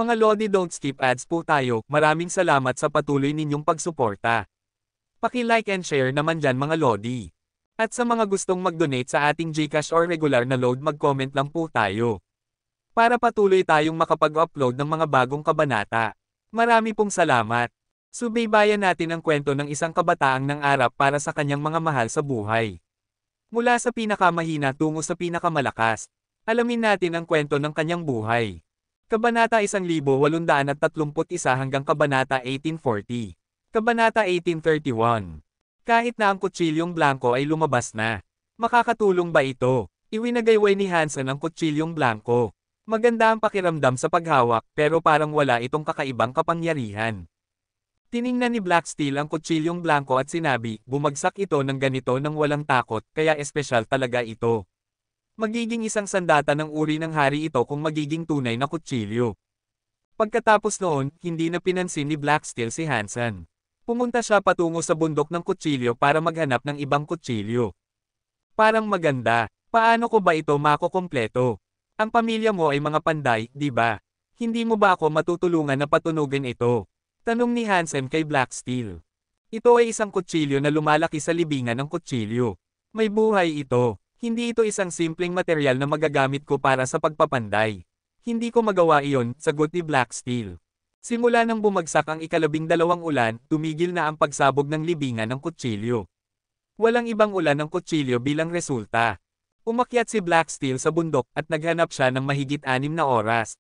Mga Lodi, don't skip ads po tayo. Maraming salamat sa patuloy ninyong pagsuporta. Paki-like and share naman dyan mga Lodi. At sa mga gustong mag-donate sa ating GCash or regular na load, mag-comment lang po tayo. Para patuloy tayong makapag-upload ng mga bagong kabanata. Marami pong salamat. Subaybayan natin ang kwento ng isang kabataang nangarap para sa kanyang mga mahal sa buhay. Mula sa pinakamahina tungo sa pinakamalakas. Alamin natin ang kwento ng kanyang buhay. Kabanata 1831 hanggang Kabanata 1840. Kabanata 1831. Kahit na ang kutsilyong blanco ay lumabas na. Makakatulong ba ito? Iwinagayway ni Hansen ang kutsilyong blanco. Maganda ang pakiramdam sa paghawak pero parang wala itong kakaibang kapangyarihan. Tiningnan ni Blacksteel ang kutsilyong blanco at sinabi, bumagsak ito ng ganito nang walang takot, kaya espesyal talaga ito. Magiging isang sandata ng uri ng hari ito kung magiging tunay na kutsilyo. Pagkatapos noon, hindi na pinansin ni Blacksteel si Hansen. Pumunta siya patungo sa bundok ng kutsilyo para maghanap ng ibang kutsilyo. Parang maganda. Paano ko ba ito makukumpleto? Ang pamilya mo ay mga panday, di ba? Hindi mo ba ako matutulungan na patunugin ito? Tanong ni Hansen kay Blacksteel. Ito ay isang kutsilyo na lumalaki sa libingan ng kutsilyo. May buhay ito. Hindi ito isang simpleng material na magagamit ko para sa pagpapanday. Hindi ko magawa iyon, sagot ni Blacksteel. Simula nang bumagsak ang ika-12 ulan, tumigil na ang pagsabog ng libingan ng kutsilyo. Walang ibang ulan ng kutsilyo bilang resulta. Umakyat si Blacksteel sa bundok at naghanap siya ng mahigit 6 na oras.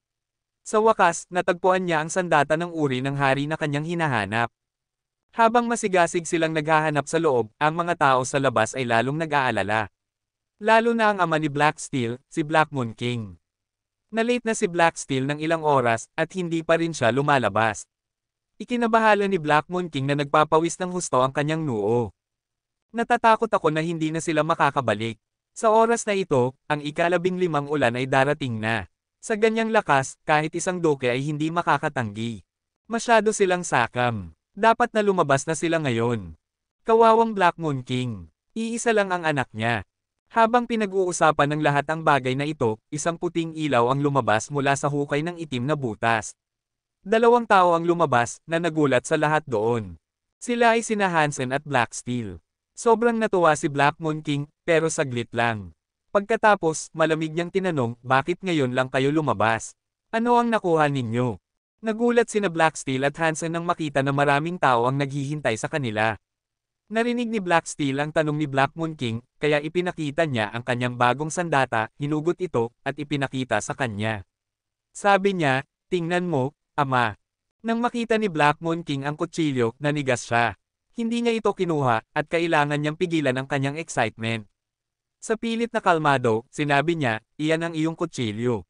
Sa wakas, natagpuan niya ang sandata ng uri ng hari na kanyang hinahanap. Habang masigasig silang naghahanap sa loob, ang mga tao sa labas ay lalong nag-aalala. Lalo na ang ama ni Blacksteel, si Black Moon King. Nalate na si Blacksteel ng ilang oras at hindi pa rin siya lumalabas. Ikinabahala ni Black Moon King na nagpapawis ng husto ang kanyang noo. Natatakot ako na hindi na sila makakabalik. Sa oras na ito, ang ika-15 ulan ay darating na. Sa ganyang lakas, kahit isang doke ay hindi makakatanggi. Masyado silang sakam. Dapat na lumabas na sila ngayon. Kawawang Black Moon King. Iisa lang ang anak niya. Habang pinag-uusapan ng lahat ang bagay na ito, isang puting ilaw ang lumabas mula sa hukay ng itim na butas. 2 tao ang lumabas, na nagulat sa lahat doon. Sila ay sina Hansen at Blacksteel. Sobrang natuwa si Black Moon King, pero saglit lang. Pagkatapos, malamig niyang tinanong, bakit ngayon lang kayo lumabas? Ano ang nakuha ninyo? Nagulat sina Blacksteel at Hansen nang makita na maraming tao ang naghihintay sa kanila. Narinig ni Blacksteel ang tanong ni Black Moon King, kaya ipinakita niya ang kanyang bagong sandata, hinugot ito, at ipinakita sa kanya. Sabi niya, tingnan mo, ama. Nang makita ni Black Moon King ang kutsilyo, nanigas siya. Hindi niya ito kinuha, at kailangan niyang pigilan ang kanyang excitement. Sa pilit na kalmado, sinabi niya, iyan ang iyong kutsilyo.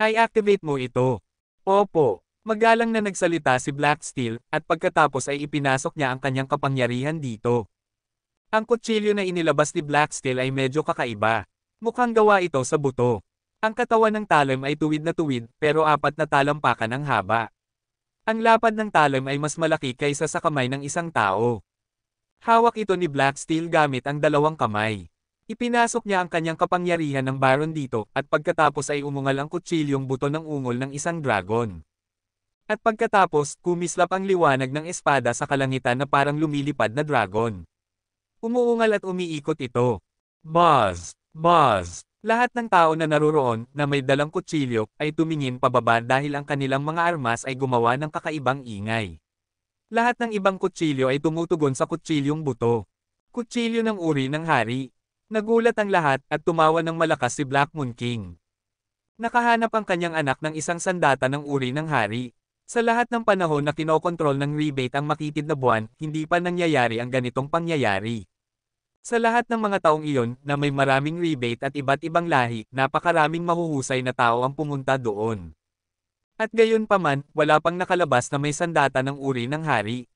I-activate mo ito. Opo. Magalang na nagsalita si Blacksteel, at pagkatapos ay ipinasok niya ang kanyang kapangyarihan dito. Ang kutsilyo na inilabas ni Blacksteel ay medyo kakaiba. Mukhang gawa ito sa buto. Ang katawan ng talim ay tuwid na tuwid, pero 4 na talampakan ang haba. Ang lapad ng talim ay mas malaki kaysa sa kamay ng isang tao. Hawak ito ni Blacksteel gamit ang 2 kamay. Ipinasok niya ang kanyang kapangyarihan ng Baron dito, at pagkatapos ay umungal ang kutsilyong buto ng ungol ng isang dragon. At pagkatapos, kumislap ang liwanag ng espada sa kalangitan na parang lumilipad na dragon. Umuungal at umiikot ito. Buzz! Buzz! Lahat ng tao na naruroon, na may dalang kutsilyo, ay tumingin pababa dahil ang kanilang mga armas ay gumawa ng kakaibang ingay. Lahat ng ibang kutsilyo ay tumutugon sa kutsilyong buto. Kutsilyo ng uri ng hari. Nagulat ang lahat at tumawa ng malakas si Black Moon King. Nakahanap ang kanyang anak ng isang sandata ng uri ng hari. Sa lahat ng panahon na kinokontrol ng rebate ang makitid na buwan, hindi pa nangyayari ang ganitong pangyayari. Sa lahat ng mga taong iyon, na may maraming rebate at iba't ibang lahi, napakaraming mahuhusay na tao ang pumunta doon. At gayon pa man, wala pang nakalabas na may sandata ng uri ng hari.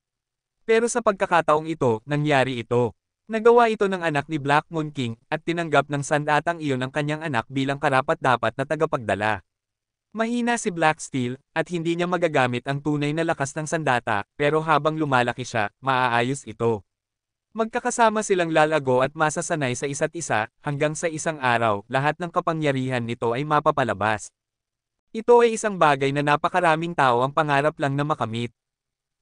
Pero sa pagkakataong ito, nangyari ito. Nagawa ito ng anak ni Black Moon King, at tinanggap ng sandatang iyon ang kanyang anak bilang karapat-dapat na tagapagdala. Mahina si Blacksteel, at hindi niya magagamit ang tunay na lakas ng sandata, pero habang lumalaki siya, maaayos ito. Magkakasama silang lalago at masasanay sa isa't isa, hanggang sa isang araw, lahat ng kapangyarihan nito ay mapapalabas. Ito ay isang bagay na napakaraming tao ang pangarap lang na makamit.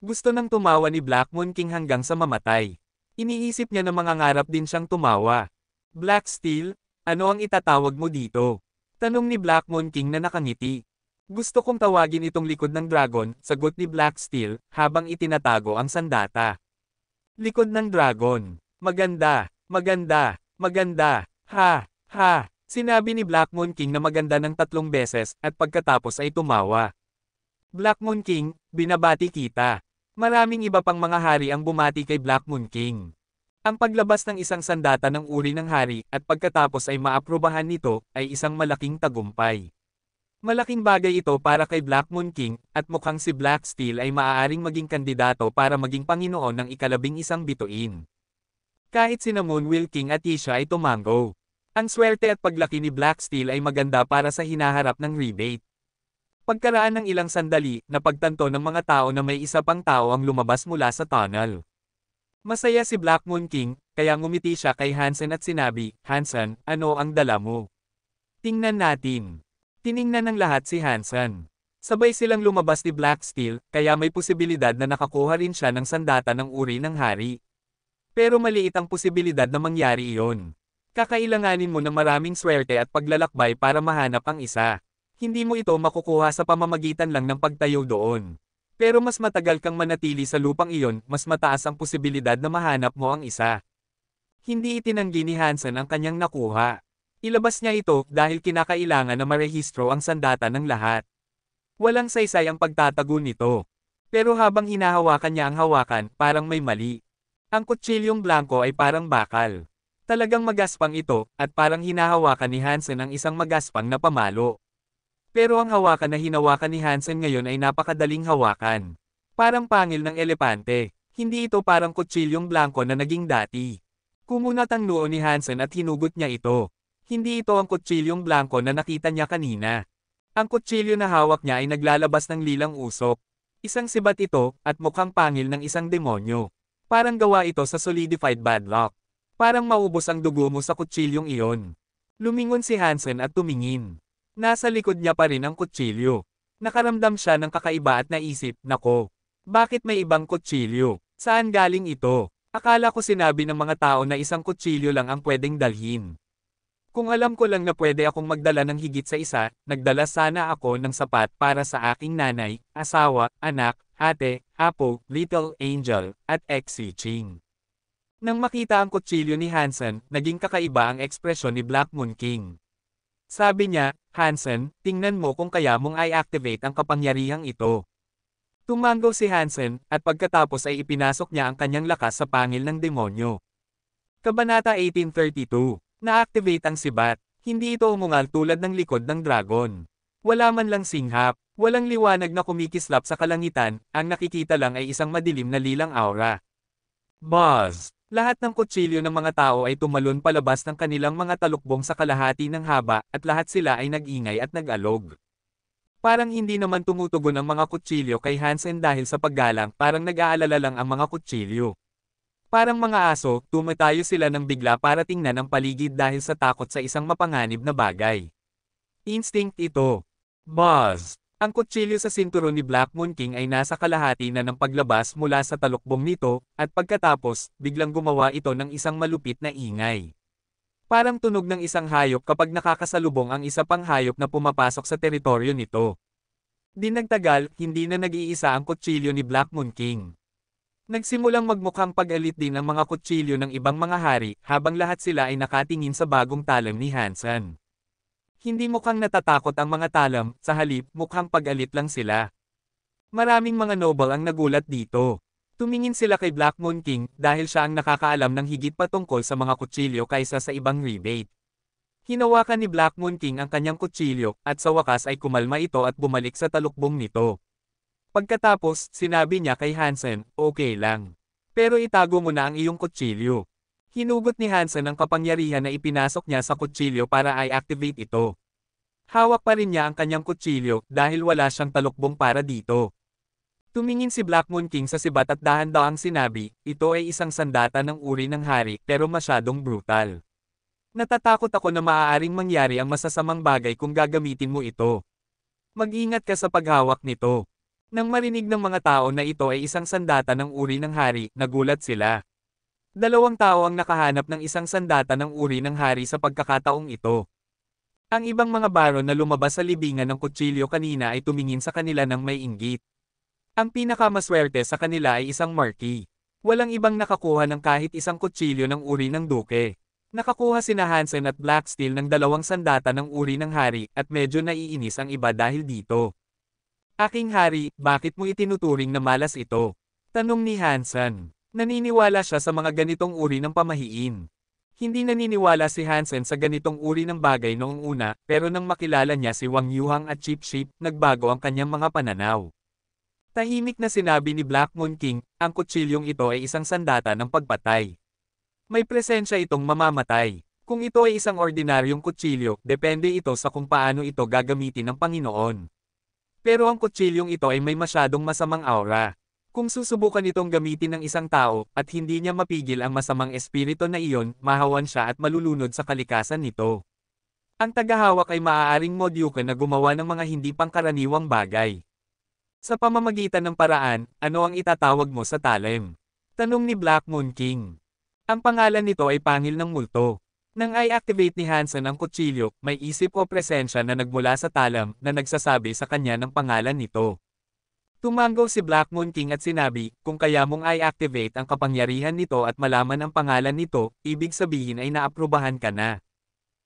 Gusto nang tumawa ni Black Moon King hanggang sa mamatay. Iniisip niya na mangangarap din siyang tumawa. Black Steel, ano ang itatawag mo dito? Tanong ni Black Moon King na nakangiti. Gusto kong tawagin itong likod ng dragon, sagot ni Black Steel, habang itinatago ang sandata. Likod ng dragon. Maganda, maganda, maganda, ha, ha. Sinabi ni Black Moon King na maganda ng 3 beses, at pagkatapos ay tumawa. Black Moon King, binabati kita. Maraming iba pang mga hari ang bumati kay Black Moon King. Ang paglabas ng isang sandata ng uri ng hari at pagkatapos ay maaprubahan nito ay isang malaking tagumpay. Malaking bagay ito para kay Black Moon King at mukhang si Black Steel ay maaaring maging kandidato para maging Panginoon ng ika-11 bituin. Kahit sina Moonwheel King at Tisha ay tumango. Ang swerte at paglaki ni Black Steel ay maganda para sa hinaharap ng rebate. Pagkaraan ng ilang sandali, napagtanto ng mga tao na may isa pang tao ang lumabas mula sa tunnel. Masaya si Black Moon King, kaya ngumiti siya kay Hansen at sinabi, Hansen, ano ang dala mo? Tingnan natin. Tiningnan ng lahat si Hansen. Sabay silang lumabas ni Black Steel, kaya may posibilidad na nakakuha rin siya ng sandata ng uri ng hari. Pero maliit ang posibilidad na mangyari iyon. Kakailanganin mo ng maraming swerte at paglalakbay para mahanap ang isa. Hindi mo ito makukuha sa pamamagitan lang ng pagtayo doon. Pero mas matagal kang manatili sa lupang iyon, mas mataas ang posibilidad na mahanap mo ang isa. Hindi itinanggi ni Hansen ang kanyang nakuha. Ilabas niya ito dahil kinakailangan na marehistro ang sandata ng lahat. Walang saysay ang pagtatago nito. Pero habang hinahawakan niya ang hawakan, parang may mali. Ang kutsilyong blanco ay parang bakal. Talagang magaspang ito, at parang hinahawakan ni Hansen ang isang magaspang na pamalo. Pero ang hawakan na hinawakan ni Hansen ngayon ay napakadaling hawakan. Parang pangil ng elepante. Hindi ito parang kutsilyong blanco na naging dati. Kumunat ang noo ni Hansen at hinugot niya ito. Hindi ito ang kutsilyong blanco na nakita niya kanina. Ang kutsilyo na hawak niya ay naglalabas ng lilang usok. Isang sibat ito, at mukhang pangil ng isang demonyo. Parang gawa ito sa solidified bad luck. Parang maubos ang dugo mo sa kutsilyong iyon. Lumingon si Hansen at tumingin. Nasa likod niya pa rin ang kutsilyo. Nakaramdam siya ng kakaiba at naisip, nako. Bakit may ibang kutsilyo? Saan galing ito? Akala ko sinabi ng mga tao na isang kutsilyo lang ang pwedeng dalhin. Kung alam ko lang na pwede akong magdala ng higit sa isa, nagdala sana ako ng sapat para sa aking nanay, asawa, anak, ate, apo, little angel, at ex-Ching. Nang makita ang kutsilyo ni Hansen, naging kakaiba ang ekspresyon ni Black Moon King. Sabi niya, Hansen, tingnan mo kung kaya mong i-activate ang kapangyarihang ito. Tumango si Hansen, at pagkatapos ay ipinasok niya ang kanyang lakas sa pangil ng demonyo. Kabanata 1832. Na-activate ang sibat. Hindi ito umungal tulad ng likod ng dragon. Wala man lang singhap, walang liwanag na kumikislap sa kalangitan, ang nakikita lang ay isang madilim na lilang aura. Buzz! Lahat ng kutsilyo ng mga tao ay tumalon palabas ng kanilang mga talukbong sa kalahati ng haba, at lahat sila ay nag-ingay at nag-alog. Parang hindi naman tumutugon ang mga kutsilyo kay Hansen dahil sa paggalang, parang nag-aalala lang ang mga kutsilyo. Parang mga aso, tumatayo sila ng bigla para tingnan ang paligid dahil sa takot sa isang mapanganib na bagay. Instinct ito. Buzz! Ang kutsilyo sa sinturon ni Black Moon King ay nasa kalahati na ng paglabas mula sa talukbong nito, at pagkatapos, biglang gumawa ito ng isang malupit na ingay. Parang tunog ng isang hayop kapag nakakasalubong ang isa pang hayop na pumapasok sa teritoryo nito. Di nagtagal, hindi na nag-iisa ang kutsilyo ni Black Moon King. Nagsimulang magmukhang pag-alit din ang mga kutsilyo ng ibang mga hari, habang lahat sila ay nakatingin sa bagong talam ni Hansen. Hindi mukhang natatakot ang mga talam, sa halip, mukhang pag-alit lang sila. Maraming mga noble ang nagulat dito. Tumingin sila kay Black Moon King dahil siya ang nakakaalam ng higit pa tungkol sa mga kutsilyo kaysa sa ibang rebate. Hinawakan ni Black Moon King ang kanyang kutsilyo, at sa wakas ay kumalma ito at bumalik sa talukbong nito. Pagkatapos, sinabi niya kay Hansen, okay lang. Pero itago mo na ang iyong kutsilyo. Hinugot ni Hansen ang kapangyarihan na ipinasok niya sa kutsilyo para i-activate ito. Hawak pa rin niya ang kanyang kutsilyo dahil wala siyang talukbong para dito. Tumingin si Black Moon King sa sibat at dahan-dahang sinabi, ito ay isang sandata ng uri ng hari pero masyadong brutal. Natatakot ako na maaaring mangyari ang masasamang bagay kung gagamitin mo ito. Mag-ingat ka sa paghawak nito. Nang marinig ng mga tao na ito ay isang sandata ng uri ng hari, nagulat sila. Dalawang tao ang nakahanap ng isang sandata ng uri ng hari sa pagkakataong ito. Ang ibang mga baron na lumabas sa libingan ng kutsilyo kanina ay tumingin sa kanila ng may inggit. Ang pinakamaswerte sa kanila ay isang marquis. Walang ibang nakakuha ng kahit isang kutsilyo ng uri ng duke. Nakakuha sina Hansen at Blacksteel ng dalawang sandata ng uri ng hari at medyo naiinis ang iba dahil dito. Aking hari, bakit mo itinuturing na malas ito? Tanong ni Hansen. Naniniwala siya sa mga ganitong uri ng pamahiin. Hindi naniniwala si Hansen sa ganitong uri ng bagay noong una, pero nang makilala niya si Wang Yuhang at Chip Ship, nagbago ang kanyang mga pananaw. Tahimik na sinabi ni Black Moon King, ang kutsilyong ito ay isang sandata ng pagpatay. May presensya itong mamamatay. Kung ito ay isang ordinaryong kutsilyo, depende ito sa kung paano ito gagamitin ng Panginoon. Pero ang kutsilyong ito ay may masyadong masamang aura. Kung susubukan itong gamitin ng isang tao, at hindi niya mapigil ang masamang espiritu na iyon, mahawan siya at malulunod sa kalikasan nito. Ang tagahawak ay maaaring modyuke na gumawa ng mga hindi pangkaraniwang bagay. Sa pamamagitan ng paraan, ano ang itatawag mo sa talem? Tanong ni Black Moon King. Ang pangalan nito ay pangil ng multo. Nang i-activate ni Hansen ang kutsilyo, may isip o presensya na nagmula sa talam na nagsasabi sa kanya ng pangalan nito. Tumango si Black Moon King at sinabi, kung kaya mong i-activate ang kapangyarihan nito at malaman ang pangalan nito, ibig sabihin ay naaprubahan ka na.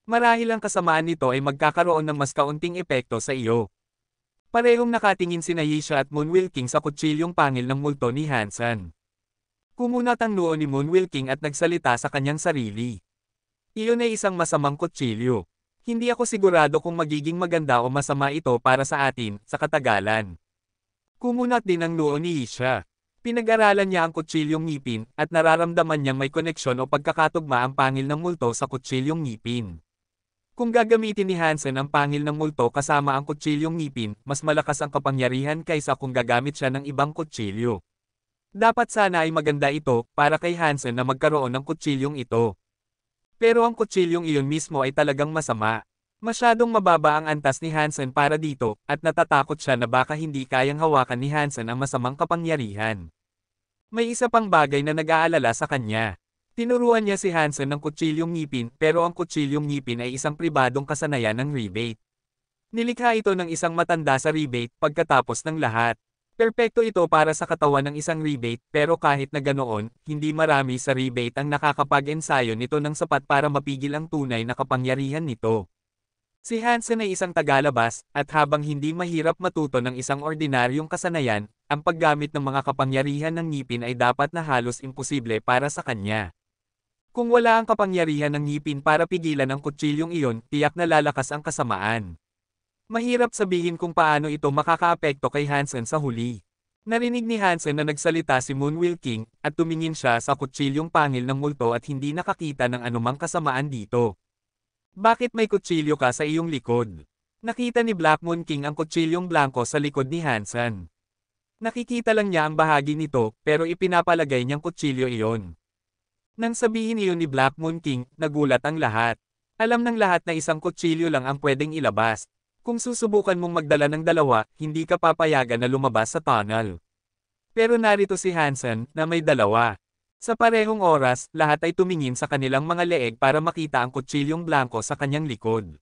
Marahil ang kasamaan nito ay magkakaroon ng mas kaunting epekto sa iyo. Parehong nakatingin sina Yisha at Moonwheel King sa kutsilyong pangil ng multo ni Hansen. Kumunat ang noo ni Moonwheel King at nagsalita sa kanyang sarili. Iyon ay isang masamang kutsilyo. Hindi ako sigurado kung magiging maganda o masama ito para sa atin, sa katagalan. Kumunat din ang noo ni Yisha. Pinag-aralan niya ang kutsilyong ngipin, at nararamdaman niyang may koneksyon o pagkakatugma ang pangil ng multo sa kutsilyong ngipin. Kung gagamitin ni Hansen ang pangil ng multo kasama ang kutsilyong ngipin, mas malakas ang kapangyarihan kaysa kung gagamit siya ng ibang kutsilyo. Dapat sana ay maganda ito, para kay Hansen na magkaroon ng kutsilyong ito. Pero ang kutsilyong iyon mismo ay talagang masama. Masyadong mababa ang antas ni Hansen para dito, at natatakot siya na baka hindi kayang hawakan ni Hansen ang masamang kapangyarihan. May isa pang bagay na nag-aalala sa kanya. Tinuruan niya si Hansen ng kutsilyong ngipin, pero ang kutsilyong ngipin ay isang pribadong kasanayan ng rebate. Nilikha ito ng isang matanda sa rebate pagkatapos ng lahat. Perpekto ito para sa katawan ng isang rebate, pero kahit na ganoon, hindi marami sa rebate ang nakakapag-ensayo nito ng sapat para mapigil ang tunay na kapangyarihan nito. Si Hansen ay isang tagalabas, at habang hindi mahirap matuto ng isang ordinaryong kasanayan, ang paggamit ng mga kapangyarihan ng ngipin ay dapat na halos imposible para sa kanya. Kung wala ang kapangyarihan ng ngipin para pigilan ang kutsilyong iyon, tiyak na lalakas ang kasamaan. Mahirap sabihin kung paano ito makakaapekto kay Hansen sa huli. Narinig ni Hansen na nagsalita si Moonwheel King, at tumingin siya sa kutsilyong pangil ng multo at hindi nakakita ng anumang kasamaan dito. Bakit may kutsilyo ka sa iyong likod? Nakita ni Black Moon King ang kutsilyong blanko sa likod ni Hansen. Nakikita lang niya ang bahagi nito, pero ipinapalagay niyang kutsilyo iyon. Nang sabihin iyon ni Black Moon King, nagulat ang lahat. Alam ng lahat na isang kutsilyo lang ang pwedeng ilabas. Kung susubukan mong magdala ng dalawa, hindi ka papayagan na lumabas sa tunnel. Pero narito si Hansen, na may dalawa. Sa parehong oras, lahat ay tumingin sa kanilang mga leeg para makita ang kutsilyong blanko sa kanyang likod.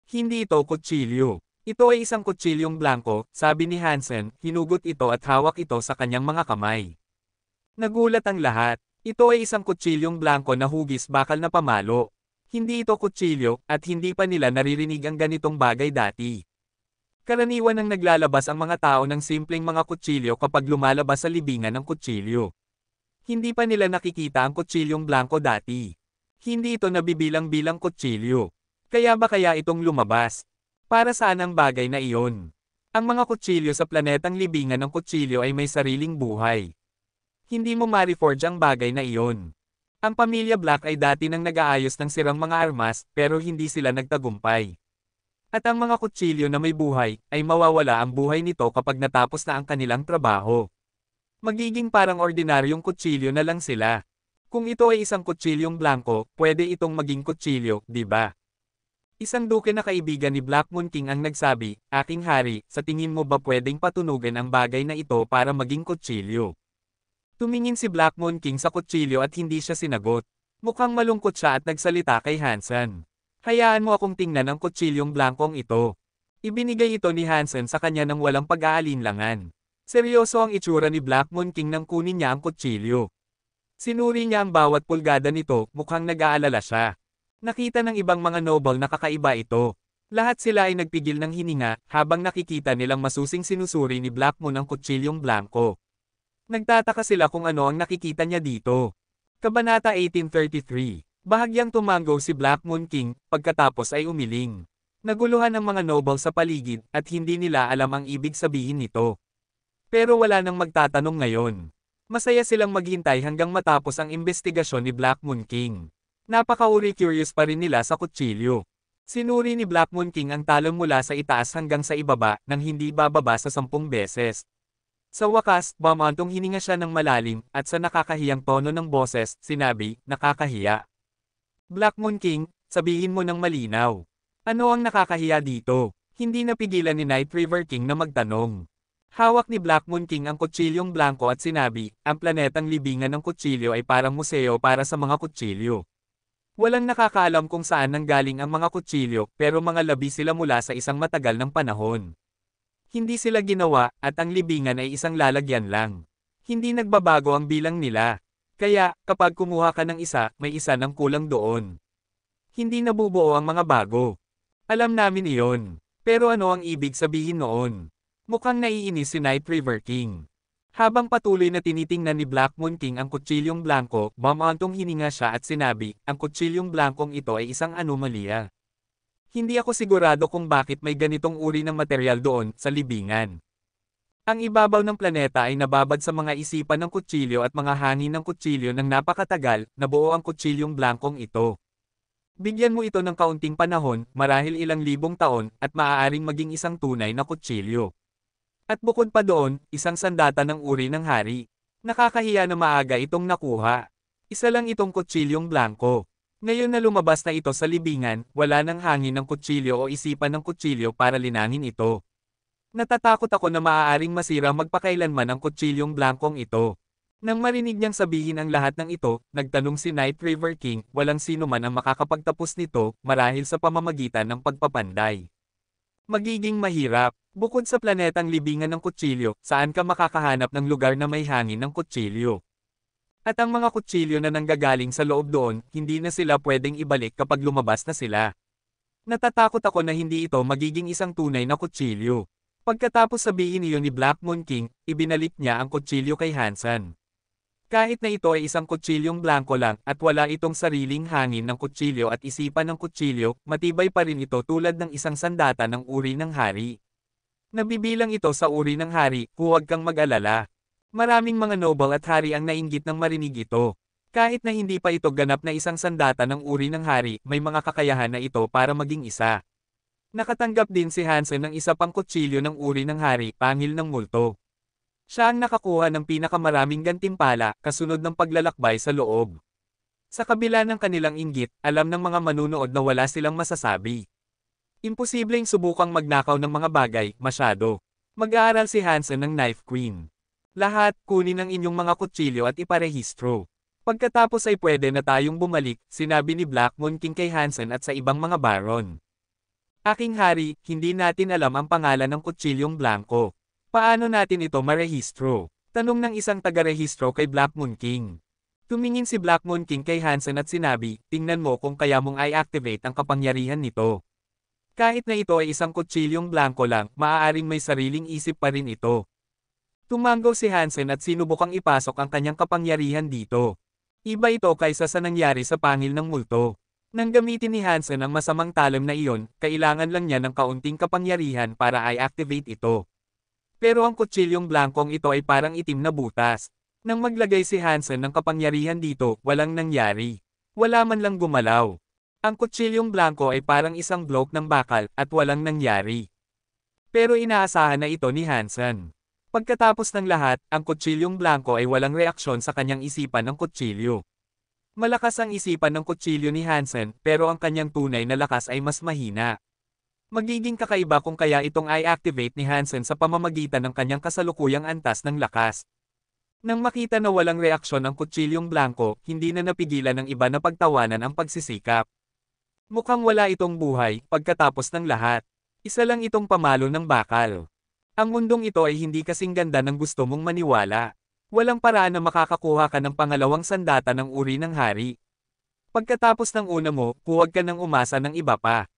Hindi ito kutsilyo. Ito ay isang kutsilyong blanko, sabi ni Hansen, hinugot ito at hawak ito sa kanyang mga kamay. Nagulat ang lahat. Ito ay isang kutsilyong blanko na hugis bakal na pamalo. Hindi ito kutsilyo, at hindi pa nila naririnig ang ganitong bagay dati. Karaniwan ang naglalabas ang mga tao ng simpleng mga kutsilyo kapag lumalabas sa libingan ng kutsilyo. Hindi pa nila nakikita ang kutsilyong blanko dati. Hindi ito nabibilang-bilang kutsilyo. Kaya ba kaya itong lumabas? Para saan ang bagay na iyon? Ang mga kutsilyo sa planetang libingan ng kutsilyo ay may sariling buhay. Hindi mo ma-reforge ang bagay na iyon. Ang pamilya Black ay dati nang nag-aayos ng sirang mga armas, pero hindi sila nagtagumpay. At ang mga kutsilyo na may buhay, ay mawawala ang buhay nito kapag natapos na ang kanilang trabaho. Magiging parang ordinaryong kutsilyo na lang sila. Kung ito ay isang kutsilyong blanko, pwede itong maging kutsilyo, di ba? Isang duke na kaibigan ni Black Moon King ang nagsabi, "Aking hari, sa tingin mo ba pwedeng patunugan ang bagay na ito para maging kutsilyo?" Tumingin si Black Moon King sa kutsilyo at hindi siya sinagot. Mukhang malungkot siya at nagsalita kay Hansen. "Hayaan mo akong tingnan ang kutsilyong blankong ito." Ibinigay ito ni Hansen sa kanya ng walang pag-aalinlangan. Seryoso ang itsura ni Black Moon King nang kunin niya ang kutsilyo. Sinuri niya ang bawat pulgada nito, mukhang nag-aalala siya. Nakita ng ibang mga noble na kakaiba ito. Lahat sila ay nagpigil ng hininga, habang nakikita nilang masusing sinusuri ni Black Moon ang kutsilyong blanko. Nagtataka sila kung ano ang nakikita niya dito. Kabanata 1833. Bahagyang tumanggo si Black Moon King, pagkatapos ay umiling. Naguluhan ang mga noble sa paligid, at hindi nila alam ang ibig sabihin nito. Pero wala nang magtatanong ngayon. Masaya silang maghintay hanggang matapos ang investigasyon ni Black Moon King. Napaka-curious pa rin nila sa kutsilyo. Sinuri ni Black Moon King ang talon mula sa itaas hanggang sa ibaba, nang hindi bababa sa 10 beses. Sa wakas, bumantong hininga siya ng malalim, at sa nakakahiyang tono ng boses, sinabi, "Nakakahiya." "Black Moon King, sabihin mo ng malinaw. Ano ang nakakahiya dito?" Hindi napigilan ni Night River King na magtanong. Hawak ni Black Moon King ang kutsilyong blanko at sinabi, "Ang planetang libingan ng kutsilyo ay parang museo para sa mga kutsilyo. Walang nakakaalam kung saan nanggaling ang mga kutsilyo, pero mga labi sila mula sa isang matagal ng panahon. Hindi sila ginawa, at ang libingan ay isang lalagyan lang. Hindi nagbabago ang bilang nila. Kaya, kapag kumuha ka ng isa, may isa ng kulang doon. Hindi nabubuo ang mga bago. Alam namin iyon. Pero ano ang ibig sabihin noon?" Mukhang naiinis si Night River King. Habang patuloy na tinitingnan ni Black Moon King ang kutsilyong blanko, bumantong hininga siya at sinabi, "Ang kutsilyong blankong ito ay isang anomalya. Hindi ako sigurado kung bakit may ganitong uri ng material doon sa libingan. Ang ibabaw ng planeta ay nababad sa mga isipan ng kutsilyo at mga hangin ng kutsilyo ng napakatagal, nabuo ang kutsilyong blankong ito. Bigyan mo ito ng kaunting panahon, marahil ilang libong taon, at maaaring maging isang tunay na kutsilyo. At bukod pa doon, isang sandata ng uri ng hari. Nakakahiya na maaga itong nakuha. Isa lang itong kutsilyong blanko. Ngayon na lumabas na ito sa libingan, wala nang hangin ng kutsilyo o isipan ng kutsilyo para linangin ito. Natatakot ako na maaaring masira magpakailanman ang kutsilyong blankong ito." Nang marinig niyang sabihin ang lahat ng ito, nagtanong si Night River King, walang sino man ang makakapagtapos nito, marahil sa pamamagitan ng pagpapanday. Magiging mahirap. Bukod sa planetang libingan ng kutsilyo, saan ka makakahanap ng lugar na may hangin ng kutsilyo? At ang mga kutsilyo na nanggagaling sa loob doon, hindi na sila pwedeng ibalik kapag lumabas na sila. Natatakot ako na hindi ito magiging isang tunay na kutsilyo. Pagkatapos sabihin iyon ni Black Moon King, ibinalik niya ang kutsilyo kay Hansen. Kahit na ito ay isang kutsilyong blanko lang at wala itong sariling hangin ng kutsilyo at isipan ng kutsilyo, matibay pa rin ito tulad ng isang sandata ng uri ng hari. Nabibilang ito sa uri ng hari, huwag kang mag-alala. Maraming mga noble at hari ang nainggit nang marinig ito. Kahit na hindi pa ito ganap na isang sandata ng uri ng hari, may mga kakayahan na ito para maging isa. Nakatanggap din si Hansen ng isa pang kutsilyo ng uri ng hari, pangil ng multo. Siya ang nakakuha ng pinakamaraming gantimpala, kasunod ng paglalakbay sa loob. Sa kabila ng kanilang inggit, alam ng mga manunood na wala silang masasabi. Imposibleng subukang magnakaw ng mga bagay, masyado. Mag-aaral si Hansen ng Knife Queen. Lahat, kunin ang inyong mga kutsilyo at iparehistro. Pagkatapos ay pwede na tayong bumalik, sinabi ni Black Moon King kay Hansen at sa ibang mga baron. "Aking hari, hindi natin alam ang pangalan ng kutsilyong blanko. Paano natin ito marehistro?" Tanong ng isang taga-rehistro kay Black Moon King. Tumingin si Black Moon King kay Hansen at sinabi, "Tingnan mo kung kaya mong i-activate ang kapangyarihan nito. Kahit na ito ay isang kutsilyong blanko lang, maaaring may sariling isip pa rin ito." Tumanggaw si Hansen at sinubukang ipasok ang kanyang kapangyarihan dito. Iba ito kaysa sa nangyari sa pangil ng multo. Nang gamitin ni Hansen ang masamang talim na iyon, kailangan lang niya ng kaunting kapangyarihan para i-activate ito. Pero ang kutsilyong blankong ito ay parang itim na butas. Nang maglagay si Hansen ng kapangyarihan dito, walang nangyari. Wala man lang gumalaw. Ang kutsilyong blanko ay parang isang bloke ng bakal, at walang nangyari. Pero inaasahan na ito ni Hansen. Pagkatapos ng lahat, ang kutsilyong blanko ay walang reaksyon sa kanyang isipan ng kutsilyo. Malakas ang isipan ng kutsilyo ni Hansen pero ang kanyang tunay na lakas ay mas mahina. Magiging kakaiba kung kaya itong i-activate ni Hansen sa pamamagitan ng kanyang kasalukuyang antas ng lakas. Nang makita na walang reaksyon ang kutsilyong blanko, hindi na napigilan ng iba na pagtawanan ang pagsisikap. Mukhang wala itong buhay, pagkatapos ng lahat. Isa lang itong pamalo ng bakal. Ang mundong ito ay hindi kasing ganda ng gusto mong maniwala. Walang paraan na makakakuha ka ng pangalawang sandata ng uri ng hari. Pagkatapos ng una mo, huwag ka nang umasa ng iba pa.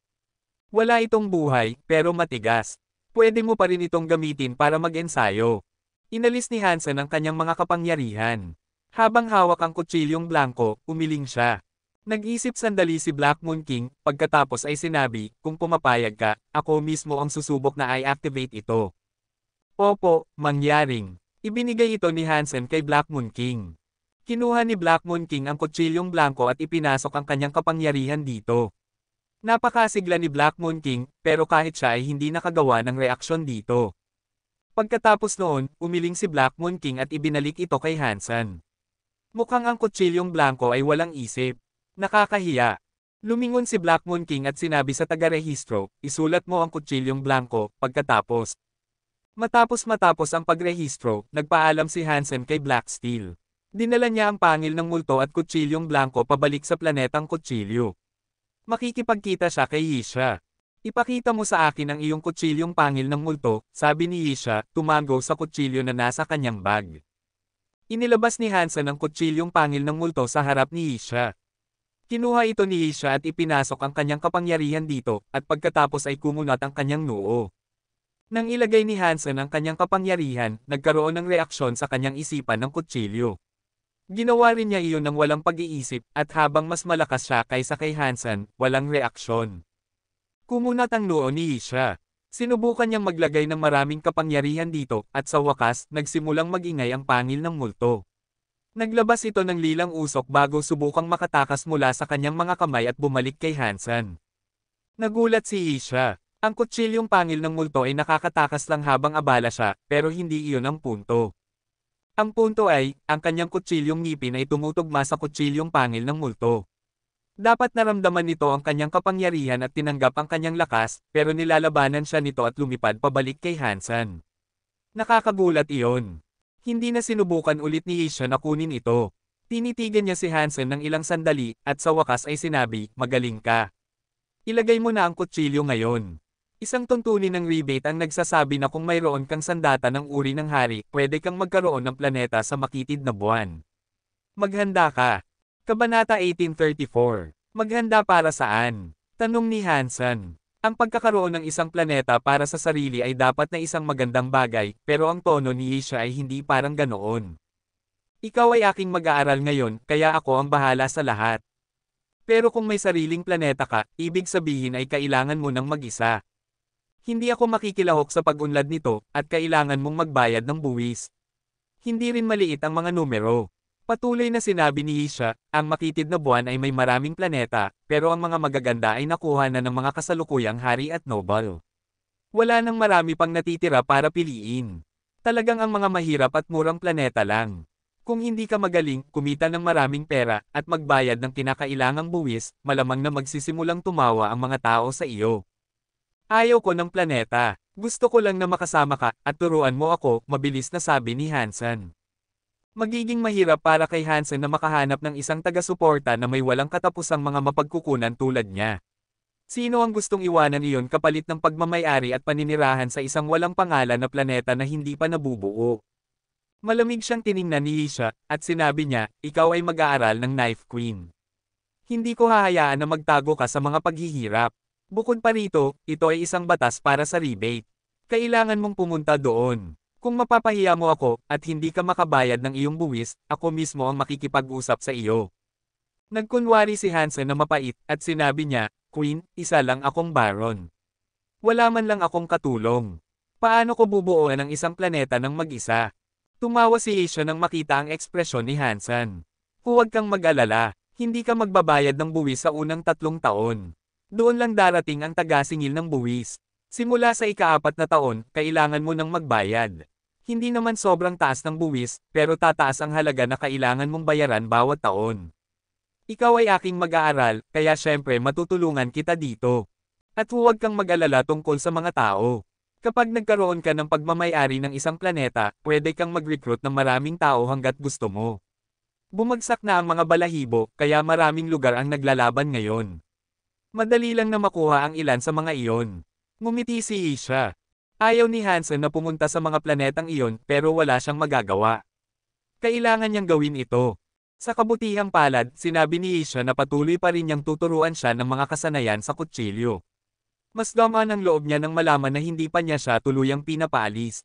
Wala itong buhay, pero matigas. Pwede mo pa rin itong gamitin para mag-ensayo. Inalis ni Hansen ang kanyang mga kapangyarihan. Habang hawak ang kutsilyong blanko, umiling siya. Nag-isip sandali si Black Moon King, pagkatapos ay sinabi, kung pumapayag ka, ako mismo ang susubok na i-activate ito. Opo, mangyaring. Ibinigay ito ni Hansen kay Black Moon King. Kinuha ni Black Moon King ang kutsilyong blanko at ipinasok ang kanyang kapangyarihan dito. Napakasigla ni Black Moon King, pero kahit siya ay hindi nakagawa ng reaksyon dito. Pagkatapos noon, umiling si Black Moon King at ibinalik ito kay Hansen. Mukhang ang kutsilyong blanko ay walang isip. Nakakahiya. Lumingon si Black Moon King at sinabi sa taga-rehistro, isulat mo ang kutsilyong blanko, pagkatapos. Matapos ang pagrehistro, nagpaalam si Hansen kay Black Steel. Dinala niya ang pangil ng multo at kutsilyong blanko pabalik sa planetang kutsilyo. Makikipagkita siya kay Yisha. Ipakita mo sa akin ang iyong kutsilyong pangil ng multo, sabi ni Yisha, tumango sa kutsilyo na nasa kanyang bag. Inilabas ni Hansen ang kutsilyong pangil ng multo sa harap ni Yisha. Kinuha ito ni Yisha at ipinasok ang kanyang kapangyarihan dito, at pagkatapos ay kumunat ang kanyang noo. Nang ilagay ni Hansen ang kanyang kapangyarihan, nagkaroon ng reaksyon sa kanyang isipan ng kutsilyo. Ginawa rin niya iyon ng walang pag-iisip, at habang mas malakas siya kaysa kay Hansen, walang reaksyon. Kumunat ang noo ni Yisha. Sinubukan niyang maglagay ng maraming kapangyarihan dito, at sa wakas, nagsimulang magingay ang pangil ng multo. Naglabas ito ng lilang usok bago subukang makatakas mula sa kanyang mga kamay at bumalik kay Hansen. Nagulat si Yisha. Ang kutsilyong pangil ng multo ay nakakatakas lang habang abala siya, pero hindi iyon ang punto. Ang punto ay, ang kanyang kutsilyong ngipin ay tumutugma sa kutsilyong pangil ng multo. Dapat naramdaman nito ang kanyang kapangyarihan at tinanggap ang kanyang lakas, pero nilalabanan siya nito at lumipad pabalik kay Hansen. Nakakagulat iyon. Hindi na sinubukan ulit ni Yisha na kunin ito. Tinitigan niya si Hansen ng ilang sandali, at sa wakas ay sinabi, magaling ka. Ilagay mo na ang kutsilyo ngayon. Isang tuntunin ng rebate ang nagsasabi na kung mayroon kang sandata ng uri ng hari, pwede kang magkaroon ng planeta sa makitid na buwan. Maghanda ka. Kabanata 1834. Maghanda para saan? Tanong ni Hansen. Ang pagkakaroon ng isang planeta para sa sarili ay dapat na isang magandang bagay, pero ang tono ni Yisha ay hindi parang ganoon. Ikaw ay aking mag-aaral ngayon, kaya ako ang bahala sa lahat. Pero kung may sariling planeta ka, ibig sabihin ay kailangan mo ng mag-isa. Hindi ako makikilahok sa pag-unlad nito, at kailangan mong magbayad ng buwis. Hindi rin maliit ang mga numero. Patuloy na sinabi ni Yisha, ang makitid na buwan ay may maraming planeta, pero ang mga magaganda ay nakuha na ng mga kasalukuyang hari at noble. Wala nang marami pang natitira para piliin. Talagang ang mga mahirap at murang planeta lang. Kung hindi ka magaling, kumita ng maraming pera, at magbayad ng kinakailangang buwis, malamang na magsisimulang tumawa ang mga tao sa iyo. Ayaw ko ng planeta. Gusto ko lang na makasama ka, at turuan mo ako, mabilis na sabi ni Hansen. Magiging mahirap para kay Hansen na makahanap ng isang taga-suporta na may walang katapusang mga mapagkukunan tulad niya. Sino ang gustong iwanan iyon kapalit ng pagmamayari at paninirahan sa isang walang pangalan na planeta na hindi pa nabubuo? Malamig siyang tiningnan ni Yisha, at sinabi niya, ikaw ay mag-aaral ng Knife Queen. Hindi ko hahayaan na magtago ka sa mga paghihirap. Bukod pa rito, ito ay isang batas para sa rebate. Kailangan mong pumunta doon. Kung mapapahiya mo ako, at hindi ka makabayad ng iyong buwis, ako mismo ang makikipag-usap sa iyo. Nagkunwari si Hansen na mapait, at sinabi niya, Queen, isa lang akong baron. Wala man lang akong katulong. Paano ko bubuuan ang isang planeta ng mag-isa? Tumawa si Yisha nang makita ang ekspresyon ni Hansen. Huwag kang mag-alala, hindi ka magbabayad ng buwis sa unang 3 taon. Doon lang darating ang taga-singil ng buwis. Simula sa ika-4 na taon, kailangan mo nang magbayad. Hindi naman sobrang taas ng buwis, pero tataas ang halaga na kailangan mong bayaran bawat taon. Ikaw ay aking mag-aaral, kaya syempre matutulungan kita dito. At huwag kang mag-alala tungkol sa mga tao. Kapag nagkaroon ka ng pagmamay-ari ng isang planeta, pwede kang mag-recruit ng maraming tao hanggat gusto mo. Bumagsak na ang mga balahibo, kaya maraming lugar ang naglalaban ngayon. Madali lang na makuha ang ilan sa mga iyon. Ngumiti si Isha. Ayaw ni Hansen na pumunta sa mga planetang iyon pero wala siyang magagawa. Kailangan niyang gawin ito. Sa kabutihang palad, sinabi ni Isha na patuloy pa rin niyang tuturuan siya ng mga kasanayan sa kutsilyo. Mas gamaan ang loob niya nang malaman na hindi pa niya siya tuluyang pinapaalis.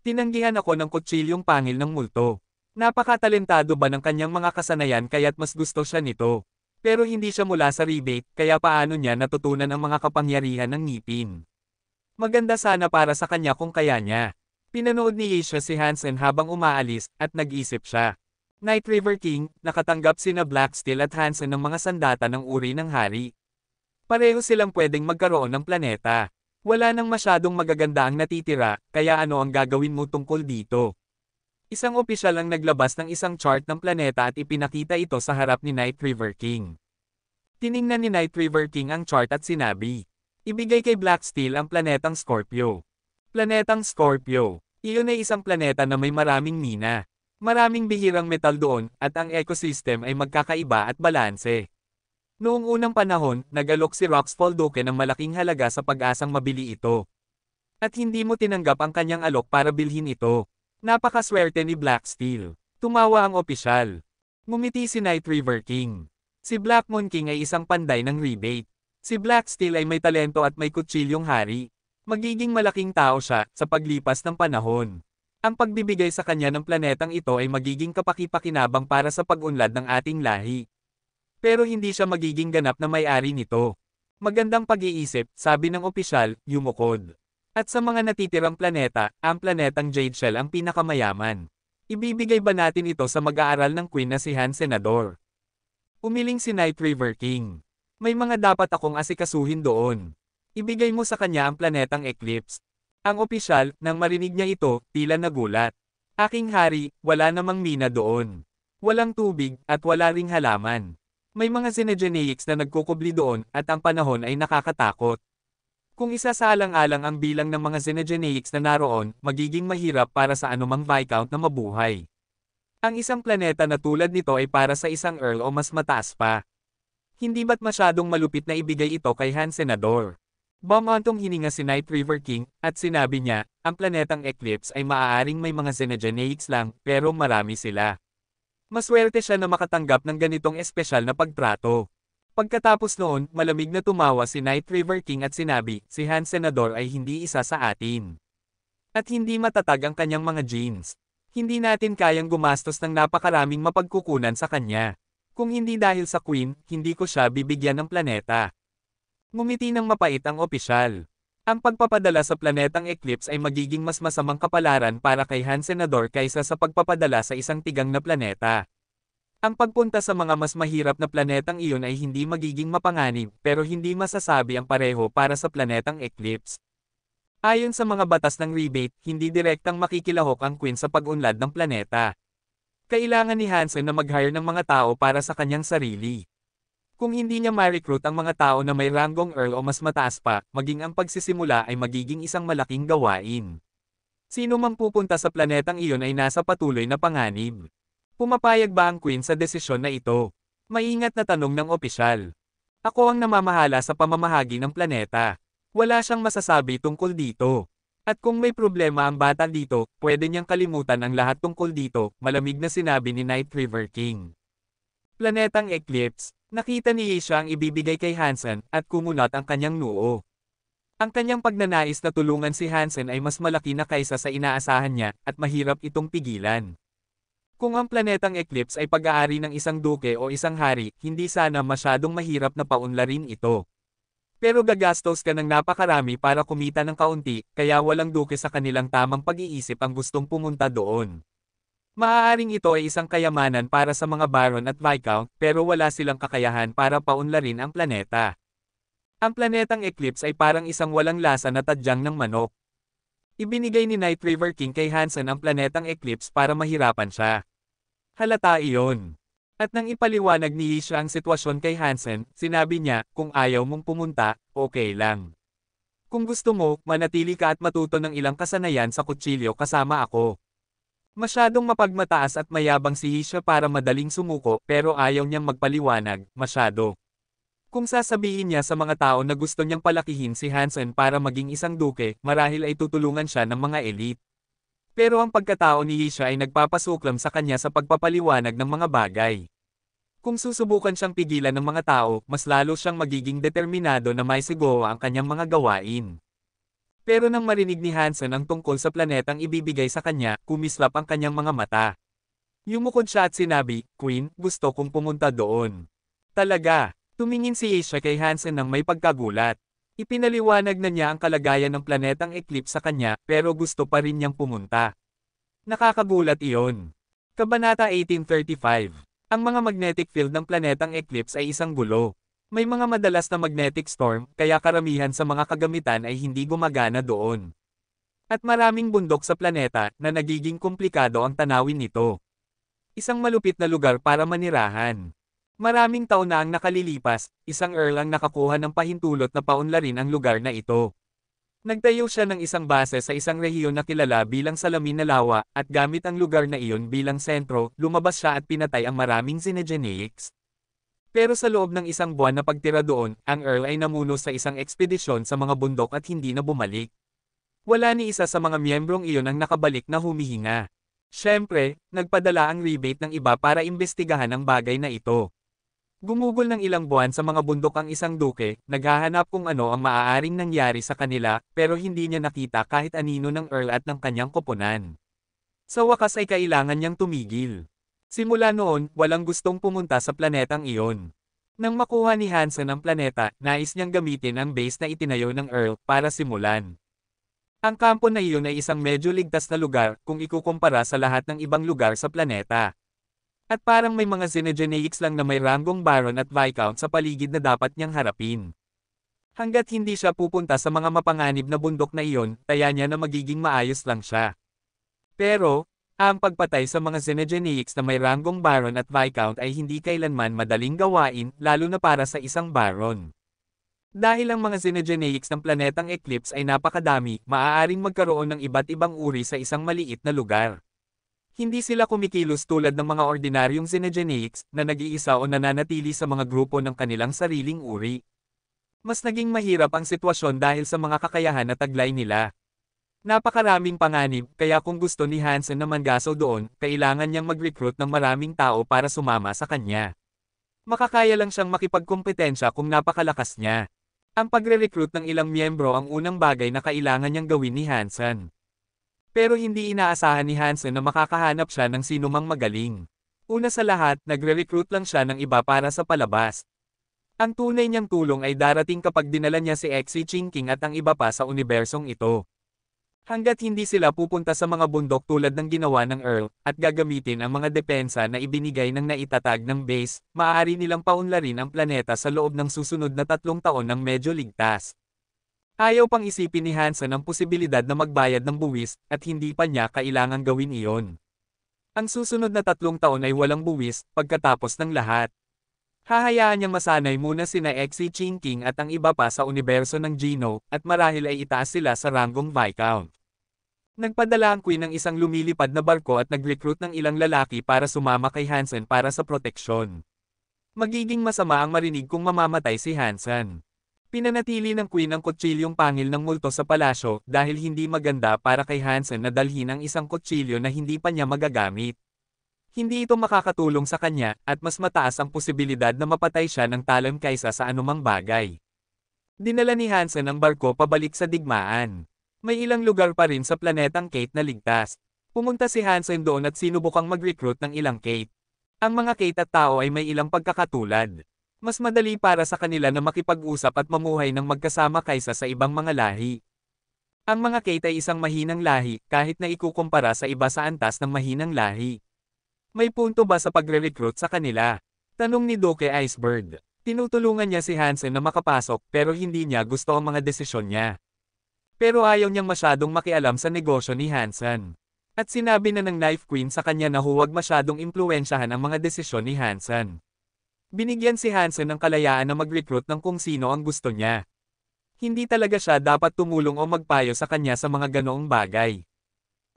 Tinanggihan ako ng kutsilyong pangil ng multo. Napakatalentado ba ng kanyang mga kasanayan kaya't mas gusto siya nito. Pero hindi siya mula sa rebate, kaya paano niya natutunan ang mga kapangyarihan ng ngipin. Maganda sana para sa kanya kung kaya niya. Pinanood ni Isha si Hansen habang umaalis, at nag-isip siya. Night River King, nakatanggap sina Blacksteel at Hansen ng mga sandata ng uri ng hari. Pareho silang pwedeng magkaroon ng planeta. Wala nang masyadong magaganda ang natitira, kaya ano ang gagawin mo tungkol dito? Isang opisyal ang naglabas ng isang chart ng planeta at ipinakita ito sa harap ni Night River King. Tiningnan ni Night River King ang chart at sinabi, ibigay kay Blacksteel ang planetang Scorpio. Planetang Scorpio. Iyon ay isang planeta na may maraming mina. Maraming bihirang metal doon, at ang ecosystem ay magkakaiba at balanse. Noong unang panahon, nag-alok si Roxfall Duque ng malaking halaga sa pag-asang mabili ito. At hindi mo tinanggap ang kanyang alok para bilhin ito. Napakaswerte ni Blacksteel. Tumawa ang opisyal. Ngumiti si Night River King. Si Blackmoon King ay isang panday ng rebate. Si Blacksteel ay may talento at may kutsilyong hari. Magiging malaking tao siya sa paglipas ng panahon. Ang pagbibigay sa kanya ng planetang ito ay magiging kapaki-pakinabang para sa pag-unlad ng ating lahi. Pero hindi siya magiging ganap na may-ari nito. Magandang pag-iisip, sabi ng opisyal, yumukod. At sa mga natitirang planeta, ang planetang Jade Shell ang pinakamayaman. Ibibigay ba natin ito sa mag-aaral ng Queen na si Han Senador? Umiling si Night River King. May mga dapat akong asikasuhin doon. Ibigay mo sa kanya ang planetang Eclipse. Ang opisyal, nang marinig niya ito, tila nagulat. Aking hari, wala namang mina doon. Walang tubig, at wala ring halaman. May mga xenogeneics na nagkukubli doon, at ang panahon ay nakakatakot. Kung isasaalang-alang ang bilang ng mga xenogeneics na naroon, magiging mahirap para sa anumang Viscount na mabuhay. Ang isang planeta na tulad nito ay para sa isang Earl o mas mataas pa. Hindi ba't masyadong malupit na ibigay ito kay Han Senador? Bumantong hininga si Night River King, at sinabi niya, ang planetang Eclipse ay maaaring may mga xenogeneics lang, pero marami sila. Maswerte siya na makatanggap ng ganitong espesyal na pagtrato. Pagkatapos noon, malamig na tumawa si Night River King at sinabi, si Han Senador ay hindi isa sa atin. At hindi matatag ang kanyang mga genes. Hindi natin kayang gumastos ng napakaraming mapagkukunan sa kanya. Kung hindi dahil sa Queen, hindi ko siya bibigyan ng planeta. Ngumiti ng mapait ang opisyal. Ang pagpapadala sa planetang Eclipse ay magiging mas masamang kapalaran para kay Han Senador kaysa sa pagpapadala sa isang tigang na planeta. Ang pagpunta sa mga mas mahirap na planetang iyon ay hindi magiging mapanganib, pero hindi masasabi ang pareho para sa planetang Eclipse. Ayon sa mga batas ng rebate, hindi direktang makikilahok ang Queen sa pag-unlad ng planeta. Kailangan ni Hansen na mag-hire ng mga tao para sa kanyang sarili. Kung hindi niya ma-recruit ang mga tao na may ranggong Earl o mas mataas pa, maging ang pagsisimula ay magiging isang malaking gawain. Sino mang pupunta sa planetang iyon ay nasa patuloy na panganib. Pumapayag ba ang Queen sa desisyon na ito? Maingat na tanong ng opisyal. Ako ang namamahala sa pamamahagi ng planeta. Wala siyang masasabi tungkol dito. At kung may problema ang bata dito, pwede niyang kalimutan ang lahat tungkol dito, malamig na sinabi ni Night River King. Planetang Eclipse. Nakita ni Isha ang ibibigay kay Hansen, at kumunat ang kanyang noo. Ang kanyang pagnanais na tulungan si Hansen ay mas malaki na kaysa sa inaasahan niya, at mahirap itong pigilan. Kung ang planetang Eclipse ay pag-aari ng isang duke o isang hari, hindi sana masyadong mahirap na paunlarin ito. Pero gagastos ka ng napakarami para kumita ng kaunti, kaya walang duke sa kanilang tamang pag-iisip ang gustong pumunta doon. Maaaring ito ay isang kayamanan para sa mga Baron at Viscount, pero wala silang kakayahan para paunlarin ang planeta. Ang planetang Eclipse ay parang isang walang lasa na tadyang ng manok. Ibinigay ni Night River King kay Hansen ang planetang Eclipse para mahirapan siya. Halata iyon. At nang ipaliwanag ni Isha ang sitwasyon kay Hansen, sinabi niya, kung ayaw mong pumunta, okay lang. Kung gusto mo, manatili ka at matuto ng ilang kasanayan sa kutsilyo kasama ako. Masyadong mapagmataas at mayabang si Isha para madaling sumuko pero ayaw niyang magpaliwanag, masyado. Kung sasabihin niya sa mga tao na gusto niyang palakihin si Hansen para maging isang duke, marahil ay tutulungan siya ng mga elite. Pero ang pagkatao ni Isha ay nagpapasuklam sa kanya sa pagpapaliwanag ng mga bagay. Kung susubukan siyang pigilan ng mga tao, mas lalo siyang magiging determinado na maisigawa ang kanyang mga gawain. Pero nang marinig ni Hansen ang tungkol sa planetang ibibigay sa kanya, kumislap ang kanyang mga mata. Yumukod siya at sinabi, Queen, gusto kong pumunta doon. Talaga, tumingin si Isha kay Hansen nang may pagkagulat. Ipinaliwanag na niya ang kalagayan ng planetang Eclipse sa kanya, pero gusto pa rin niyang pumunta. Nakakagulat iyon. Kabanata 1835. Ang mga magnetic field ng planetang Eclipse ay isang gulo. May mga madalas na magnetic storm, kaya karamihan sa mga kagamitan ay hindi gumagana doon. At maraming bundok sa planeta, na nagiging komplikado ang tanawin nito. Isang malupit na lugar para manirahan. Maraming taon na ang nakalilipas, isang Earl ang nakakuha ng pahintulot na paunlarin ang lugar na ito. Nagtayo siya ng isang base sa isang rehiyon na kilala bilang Salamin na Lawa, at gamit ang lugar na iyon bilang sentro, lumabas siya at pinatay ang maraming Xenogeneics. Pero sa loob ng isang buwan na pagtira doon, ang Earl ay namuno sa isang ekspedisyon sa mga bundok at hindi na bumalik. Wala ni isa sa mga miyembrong iyon ang nakabalik na humihinga. Siyempre, nagpadala ang rebate ng iba para imbestigahan ang bagay na ito. Gumugol ng ilang buwan sa mga bundok ang isang duke, naghahanap kung ano ang maaaring nangyari sa kanila, pero hindi niya nakita kahit anino ng Earl at ng kanyang koponan. Sa wakas ay kailangan niyang tumigil. Simula noon, walang gustong pumunta sa planetang iyon. Nang makuha ni Hansen ang planeta, nais niyang gamitin ang base na itinayo ng Earl para simulan. Ang kampo na iyon ay isang medyo ligtas na lugar kung ikukumpara sa lahat ng ibang lugar sa planeta. At parang may mga Xenogeneics lang na may ranggong Baron at Viscount sa paligid na dapat niyang harapin. Hanggat hindi siya pupunta sa mga mapanganib na bundok na iyon, taya niya na magiging maayos lang siya. Pero, ang pagpatay sa mga Xenogeneics na may ranggong Baron at Viscount ay hindi kailanman madaling gawain, lalo na para sa isang Baron. Dahil ang mga Xenogeneics ng planetang Eclipse ay napakadami, maaaring magkaroon ng iba't ibang uri sa isang maliit na lugar. Hindi sila kumikilos tulad ng mga ordinaryong Xenogeneics na nag-iisa o nananatili sa mga grupo ng kanilang sariling uri. Mas naging mahirap ang sitwasyon dahil sa mga kakayahan na taglay nila. Napakaraming panganib, kaya kung gusto ni Hansen na manggaso doon, kailangan niyang mag-recruit ng maraming tao para sumama sa kanya. Makakaya lang siyang makipagkompetensya kung napakalakas niya. Ang pagre-recruit ng ilang miyembro ang unang bagay na kailangan niyang gawin ni Hansen. Pero hindi inaasahan ni Hansen na makakahanap siya ng sinumang magaling. Una sa lahat, nagre-recruit lang siya ng iba para sa palabas. Ang tunay niyang tulong ay darating kapag dinala niya si Xi Jinping at ang iba pa sa unibersong ito. Hanggat hindi sila pupunta sa mga bundok tulad ng ginawa ng Earl, at gagamitin ang mga depensa na ibinigay ng naitatag ng base, maaari nilang paunlarin ang planeta sa loob ng susunod na 3 taon ng medyo ligtas. Ayaw pang isipin ni Hansen ang posibilidad na magbayad ng buwis, at hindi pa niya kailangang gawin iyon. Ang susunod na 3 taon ay walang buwis, pagkatapos ng lahat. Hahayaan niyang masanay muna sina Xi Jinping at ang iba pa sa universo ng Geno, at marahil ay itaas sila sa ranggong Viscount. Nagpadala ang Queen ng isang lumilipad na barko at nag-recruit ng ilang lalaki para sumama kay Hansen para sa proteksyon. Magiging masama ang marinig kung mamamatay si Hansen. Pinanatili ng Queen ang kutsilyong pangil ng multo sa palasyo dahil hindi maganda para kay Hansen na dalhin ang isang kutsilyo na hindi pa niya magagamit. Hindi ito makakatulong sa kanya, at mas mataas ang posibilidad na mapatay siya ng talam kaysa sa anumang bagay. Dinala ni Hansen ang barko pabalik sa digmaan. May ilang lugar pa rin sa planetang Kate na ligtas. Pumunta si Hansen doon at sinubukang mag-recruit ng ilang Kate. Ang mga Kate at tao ay may ilang pagkakatulad. Mas madali para sa kanila na makipag-usap at mamuhay ng magkasama kaysa sa ibang mga lahi. Ang mga Kate ay isang mahinang lahi, kahit na ikukumpara sa iba sa antas ng mahinang lahi. May punto ba sa pagre-recruit sa kanila? Tanong ni Duke Icebird. Tinutulungan niya si Hansen na makapasok pero hindi niya gusto ang mga desisyon niya. Pero ayaw niyang masyadong makialam sa negosyo ni Hansen. At sinabi na ng Knife Queen sa kanya na huwag masyadong impluwensyahan ang mga desisyon ni Hansen. Binigyan si Hansen ng kalayaan na mag-recruit ng kung sino ang gusto niya. Hindi talaga siya dapat tumulong o magpayo sa kanya sa mga ganoong bagay.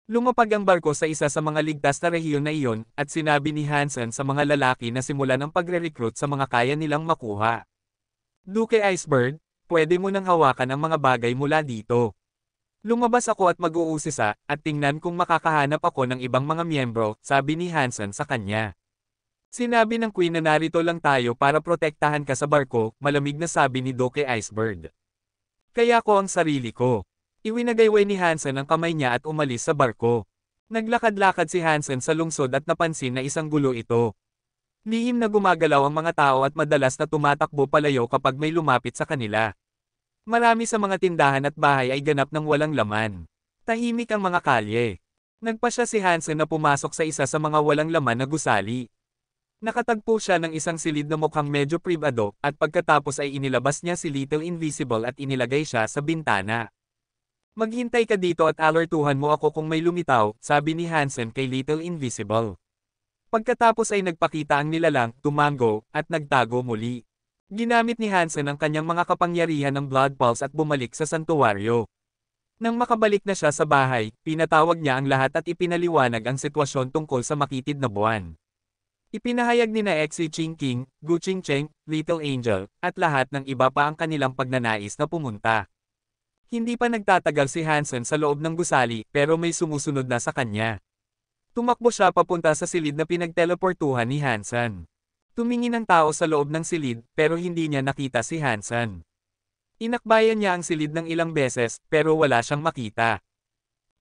Lumapag ang barko sa isa sa mga ligtas na rehiyon na iyon, at sinabi ni Hansen sa mga lalaki na simulan ang pagre-recruit sa mga kaya nilang makuha. Duke Iceberg, pwede mo nang hawakan ang mga bagay mula dito. Lumabas ako at mag-uusisa, at tingnan kung makakahanap ako ng ibang mga miyembro, sabi ni Hansen sa kanya. Sinabi ng Queen na narito lang tayo para protektahan ka sa barko, malamig na sabi ni Duke Iceberg. Kaya ko ang sarili ko. Iwinagayway ni Hansen ang kamay niya at umalis sa barko. Naglakad-lakad si Hansen sa lungsod at napansin na isang gulo ito. Lihim na gumagalaw ang mga tao at madalas na tumatakbo palayo kapag may lumapit sa kanila. Marami sa mga tindahan at bahay ay ganap ng walang laman. Tahimik ang mga kalye. Nagpasya si Hansen na pumasok sa isa sa mga walang laman na gusali. Nakatagpo siya ng isang silid na mukhang medyo pribado, at pagkatapos ay inilabas niya si Little Invisible at inilagay siya sa bintana. Maghintay ka dito at alertuhan mo ako kung may lumitaw, sabi ni Hansen kay Little Invisible. Pagkatapos ay nagpakita ang nilalang, tumango, at nagtago muli. Ginamit ni Hansen ang kanyang mga kapangyarihan ng Blood Pulse at bumalik sa santuwaryo. Nang makabalik na siya sa bahay, pinatawag niya ang lahat at ipinaliwanag ang sitwasyon tungkol sa makitid na buwan. Ipinahayag ni na Xi Jinping, Gu Qingcheng, Little Angel, at lahat ng iba pa ang kanilang pagnanais na pumunta. Hindi pa nagtatagal si Hansen sa loob ng gusali, pero may sumusunod na sa kanya. Tumakbo siya papunta sa silid na pinagteleportuhan ni Hansen. Tumingin ang tao sa loob ng silid, pero hindi niya nakita si Hansen. Inakbayan niya ang silid ng ilang beses, pero wala siyang makita.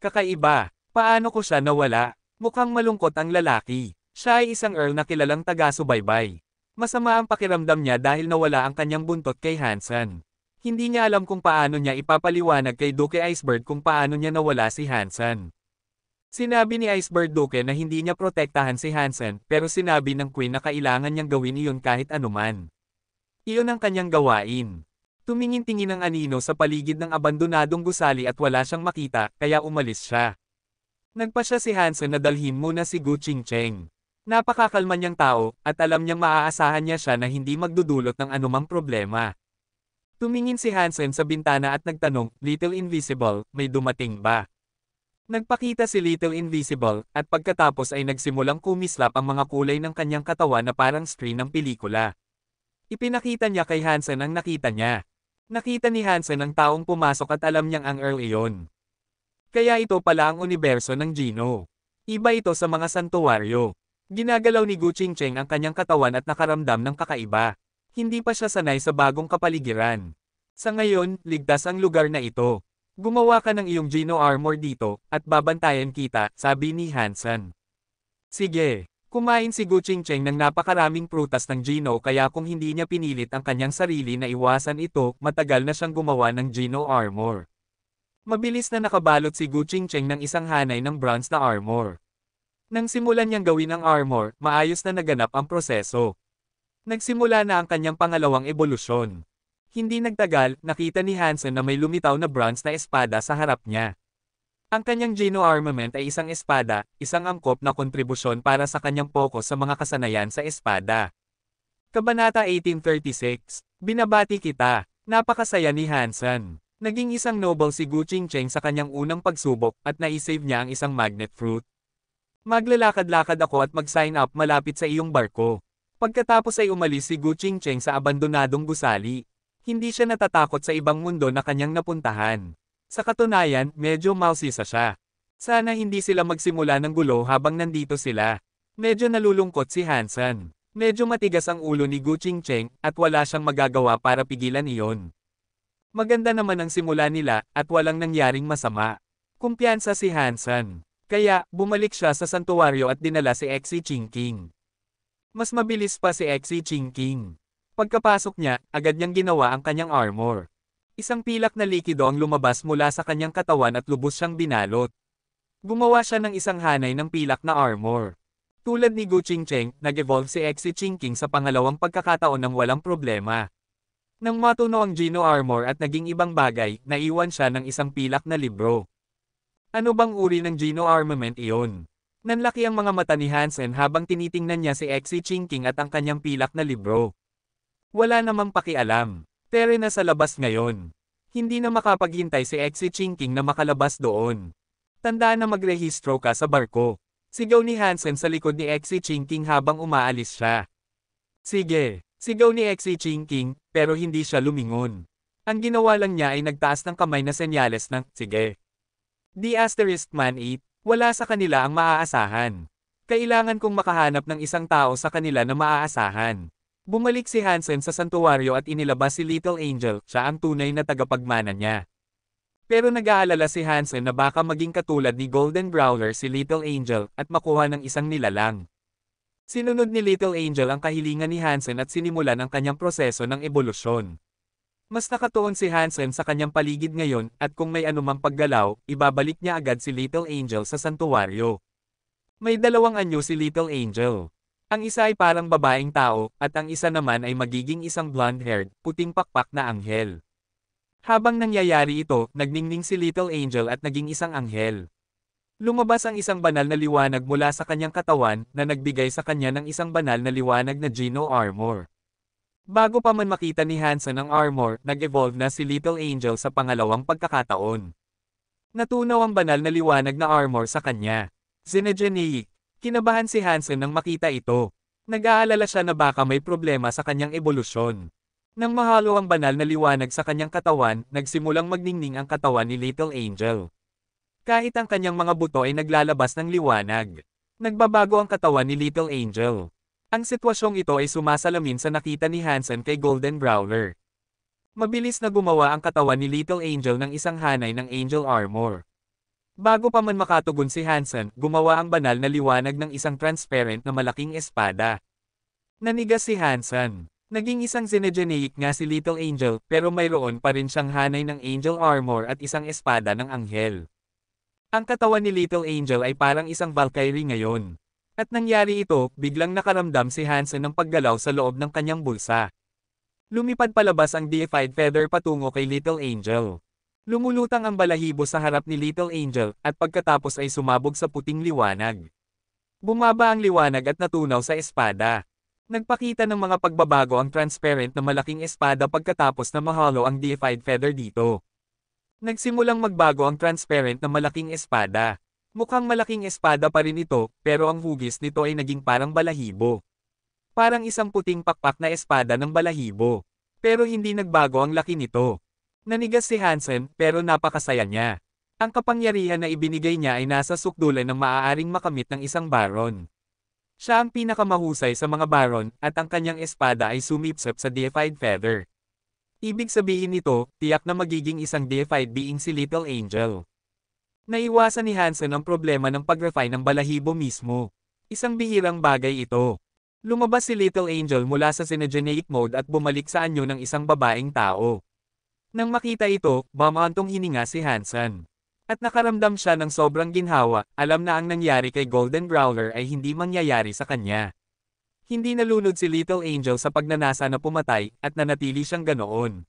Kakaiba, paano ko siya nawala? Mukhang malungkot ang lalaki. Siya ay isang earl na kilalang taga-subaybay. Masama ang pakiramdam niya dahil nawala ang kanyang buntot kay Hansen. Hindi niya alam kung paano niya ipapaliwanag kay Duke Iceberg kung paano niya nawala si Hansen. Sinabi ni Iceberg Duke na hindi niya protektahan si Hansen, pero sinabi ng Queen na kailangan niyang gawin iyon kahit anuman. Iyon ang kanyang gawain. Tumingin-tingin ang anino sa paligid ng abandonadong gusali at wala siyang makita, kaya umalis siya. Nagpasya si Hansen na dalhin muna si Gu Qingcheng. Napakakalma niyang tao, at alam niyang maaasahan niya siya na hindi magdudulot ng anumang problema. Tumingin si Hansen sa bintana at nagtanong, Little Invisible, may dumating ba? Nagpakita si Little Invisible, at pagkatapos ay nagsimulang kumislap ang mga kulay ng kanyang katawan na parang screen ng pelikula. Ipinakita niya kay Hansen ang nakita niya. Nakita ni Hansen ang taong pumasok at alam niyang ang Earl iyon. Kaya ito pala ang universo ng Gino. Iba ito sa mga santuwaryo. Ginagalaw ni Gu Qingcheng ang kanyang katawan at nakaramdam ng kakaiba. Hindi pa siya sanay sa bagong kapaligiran. Sa ngayon, ligtas ang lugar na ito. Gumawa ka ng iyong Gino armor dito, at babantayan kita, sabi ni Hansen. Sige. Kumain si Gu Qingcheng ng napakaraming prutas ng Gino kaya kung hindi niya pinilit ang kanyang sarili na iwasan ito, matagal na siyang gumawa ng Gino armor. Mabilis na nakabalot si Gu Qingcheng ng isang hanay ng bronze na armor. Nang simulan niyang gawin ang armor, maayos na naganap ang proseso. Nagsimula na ang kanyang pangalawang ebolusyon. Hindi nagtagal, nakita ni Hansen na may lumitaw na bronze na espada sa harap niya. Ang kanyang Gino armament ay isang espada, isang angkop na kontribusyon para sa kanyang pokus sa mga kasanayan sa espada. Kabanata 1836, binabati kita, napakasaya ni Hansen. Naging isang noble si Gu Qingcheng sa kanyang unang pagsubok at naisave niya ang isang magnet fruit. Maglalakad-lakad ako at mag-sign up malapit sa iyong barko. Pagkatapos ay umalis si Gu Qingcheng sa abandonadong gusali. Hindi siya natatakot sa ibang mundo na kanyang napuntahan. Sa katunayan, medyo mausisa siya. Sana hindi sila magsimula ng gulo habang nandito sila. Medyo nalulungkot si Hansen. Medyo matigas ang ulo ni Gu Qingcheng, at wala siyang magagawa para pigilan iyon. Maganda naman ang simula nila, at walang nangyaring masama. Kumpiyansa si Hansen. Kaya, bumalik siya sa santuwaryo at dinala si Xi Jinping. Mas mabilis pa si Xi Jinping. Pagkapasok niya, agad niyang ginawa ang kanyang armor. Isang pilak na likido ang lumabas mula sa kanyang katawan at lubos siyang binalot. Gumawa siya ng isang hanay ng pilak na armor. Tulad ni Gu Qingcheng, nag-evolve si Xi Jinping sa pangalawang pagkakataon ng walang problema. Nang matuno ang Gino armor at naging ibang bagay, naiwan siya ng isang pilak na libro. Ano bang uri ng Geno armament iyon? Nanlaki ang mga mata ni Hansen habang tinitingnan niya si Exi Chinking at ang kanyang pilak na libro. Wala namang pakialam. Tere na sa labas ngayon. Hindi na makapaghintay si Exi Chinking na makalabas doon. Tandaan na magrehistro ka sa barko. Sigaw ni Hansen sa likod ni Exi Chinking habang umaalis siya. Sige, sigaw ni Exi Chinking, pero hindi siya lumingon. Ang ginawa lang niya ay nagtaas ng kamay na senyales ng, sige. *8, wala sa kanila ang maaasahan. Kailangan kong makahanap ng isang tao sa kanila na maaasahan. Bumalik si Hansen sa santuwaryo at inilabas si Little Angel, siya ang tunay na tagapagmana niya. Pero nag-aalala si Hansen na baka maging katulad ni Golden Growler si Little Angel at makuha ng isang nilalang. Sinunod ni Little Angel ang kahilingan ni Hansen at sinimulan ang kanyang proseso ng ebolusyon. Mas nakatuon si Hansen sa kanyang paligid ngayon at kung may anumang paggalaw, ibabalik niya agad si Little Angel sa santuwaryo. May dalawang anyo si Little Angel. Ang isa ay parang babaeng tao at ang isa naman ay magiging isang blonde-haired, puting pakpak na anghel. Habang nangyayari ito, nagningning si Little Angel at naging isang anghel. Lumabas ang isang banal na liwanag mula sa kanyang katawan na nagbigay sa kanya ng isang banal na liwanag na Geno armor. Bago pa man makita ni Hansen ang armor, nag-evolve na si Little Angel sa pangalawang pagkakataon. Natunaw ang banal na liwanag na armor sa kanya. Xenogeneic. Kinabahan si Hansen nang makita ito. Nag-aalala siya na baka may problema sa kanyang ebolusyon. Nang mahalo ang banal na liwanag sa kanyang katawan, nagsimulang magningning ang katawan ni Little Angel. Kahit ang kanyang mga buto ay naglalabas ng liwanag. Nagbabago ang katawan ni Little Angel. Ang sitwasyong ito ay sumasalamin sa nakita ni Hansen kay Golden Growler. Mabilis na gumawa ang katawan ni Little Angel ng isang hanay ng Angel Armor. Bago pa man makatugon si Hansen, gumawa ang banal na liwanag ng isang transparent na malaking espada. Nanigas si Hansen. Naging isang Xenogeneic nga si Little Angel pero mayroon pa rin siyang hanay ng Angel Armor at isang espada ng anghel. Ang katawan ni Little Angel ay parang isang Valkyrie ngayon. At nangyari ito, biglang nakaramdam si Hansen ng paggalaw sa loob ng kanyang bulsa. Lumipad palabas ang deified feather patungo kay Little Angel. Lumulutang ang balahibo sa harap ni Little Angel, at pagkatapos ay sumabog sa puting liwanag. Bumaba ang liwanag at natunaw sa espada. Nagpakita ng mga pagbabago ang transparent na malaking espada pagkatapos na mahalo ang deified feather dito. Nagsimulang magbago ang transparent na malaking espada. Mukhang malaking espada pa rin ito, pero ang hugis nito ay naging parang balahibo. Parang isang puting pakpak na espada ng balahibo. Pero hindi nagbago ang laki nito. Nanigas si Hansen, pero napakasaya niya. Ang kapangyarihan na ibinigay niya ay nasa sukdulan ng maaaring makamit ng isang baron. Siya ang pinakamahusay sa mga baron, at ang kanyang espada ay sumipsip sa deified feather. Ibig sabihin nito, tiyak na magiging isang deified being si Little Angel. Naiwasan ni Hansen ang problema ng pag-refine ng balahibo mismo. Isang bihirang bagay ito. Lumabas si Little Angel mula sa Xenogeneic mode at bumalik sa anyo ng isang babaeng tao. Nang makita ito, mamantong hininga si Hansen. At nakaramdam siya ng sobrang ginhawa, alam na ang nangyari kay Golden Growler ay hindi mangyayari sa kanya. Hindi nalunod si Little Angel sa pagnanasa na pumatay, at nanatili siyang ganoon.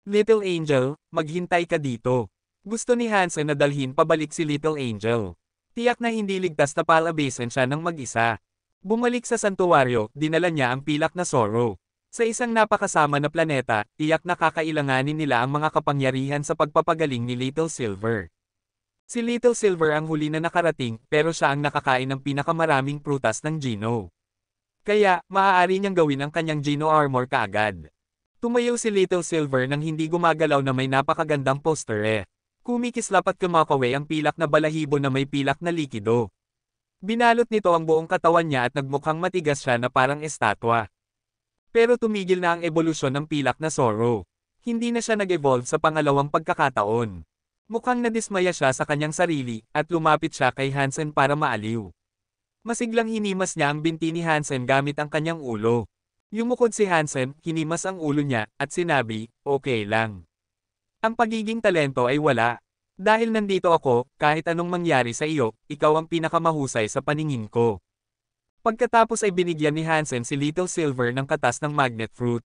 Little Angel, maghintay ka dito. Gusto ni Hansen na dalhin pabalik si Little Angel. Tiyak na hindi ligtas na palabasin siya ng mag-isa. Bumalik sa santuwaryo, dinala niya ang pilak na Sorrow. Sa isang napakasama na planeta, tiyak na kakailanganin nila ang mga kapangyarihan sa pagpapagaling ni Little Silver. Si Little Silver ang huli na nakarating, pero siya ang nakakain ng pinakamaraming prutas ng Geno. Kaya, maaari niyang gawin ang kanyang Geno armor kaagad. Tumayo si Little Silver nang hindi gumagalaw na may napakagandang posture. Kumikislap at kumakaway ang pilak na balahibo na may pilak na likido. Binalot nito ang buong katawan niya at nagmukhang matigas siya na parang estatwa. Pero tumigil na ang ebolusyon ng pilak na Sorrow. Hindi na siya nag-evolve sa pangalawang pagkakataon. Mukhang nadismaya siya sa kanyang sarili, at lumapit siya kay Hansen para maaliw. Masiglang hinimas niya ang binti ni Hansen gamit ang kanyang ulo. Yumukod si Hansen, hinimas ang ulo niya, at sinabi, okay lang. Ang pagiging talento ay wala. Dahil nandito ako, kahit anong mangyari sa iyo, ikaw ang pinakamahusay sa paningin ko. Pagkatapos ay binigyan ni Hansen si Little Silver ng katas ng magnet fruit.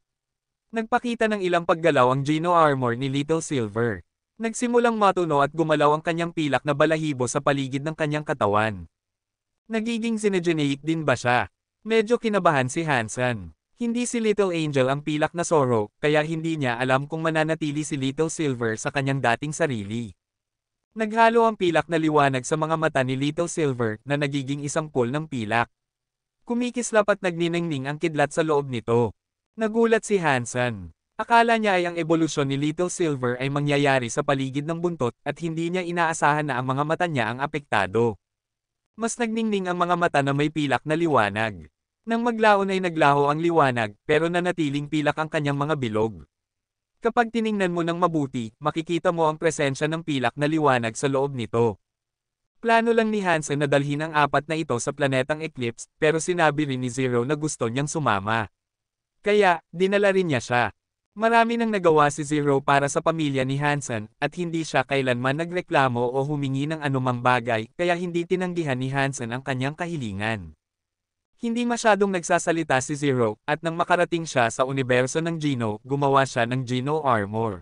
Nagpakita ng ilang paggalaw ang Geno armor ni Little Silver. Nagsimulang matuno at gumalaw ang kanyang pilak na balahibo sa paligid ng kanyang katawan. Nagiging xenogeneic din ba siya? Medyo kinabahan si Hansen. Hindi si Little Angel ang pilak na Zoro, kaya hindi niya alam kung mananatili si Little Silver sa kanyang dating sarili. Naghalo ang pilak na liwanag sa mga mata ni Little Silver na nagiging isang pool ng pilak. Kumikislap at nagniningning ang kidlat sa loob nito. Nagulat si Hansen. Akala niya ay ang ebolusyon ni Little Silver ay mangyayari sa paligid ng buntot at hindi niya inaasahan na ang mga mata niya ang apektado. Mas nagningning ang mga mata na may pilak na liwanag. Nang maglaon ay naglaho ang liwanag pero nanatiling pilak ang kanyang mga bilog. Kapag tiningnan mo ng mabuti, makikita mo ang presensya ng pilak na liwanag sa loob nito. Plano lang ni Hansen na dalhin ang apat na ito sa planetang Eclipse pero sinabi rin ni Zero na gusto niyang sumama. Kaya, dinala rin niya siya. Marami nang nagawa si Zero para sa pamilya ni Hansen at hindi siya kailanman nagreklamo o humingi ng anumang bagay kaya hindi tinanggihan ni Hansen ang kanyang kahilingan. Hindi masyadong nagsasalita si Zero at nang makarating siya sa universo ng Geno, gumawa siya ng Geno Armor.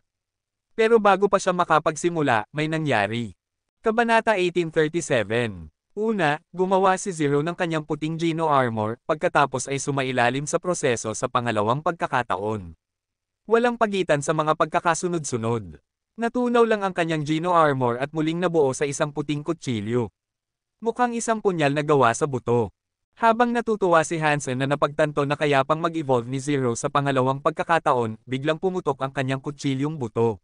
Pero bago pa siya makapagsimula, may nangyari. Kabanata 1837. Una, gumawa si Zero ng kanyang puting Geno Armor pagkatapos ay sumailalim sa proseso sa pangalawang pagkakataon. Walang pagitan sa mga pagkakasunod-sunod. Natunaw lang ang kanyang Geno Armor at muling nabuo sa isang puting kutsilyo. Mukhang isang punyal na gawa sa buto. Habang natutuwa si Hansen na napagtanto na kaya pang mag-evolve ni Zero sa pangalawang pagkakataon, biglang pumutok ang kanyang kutsilyong buto.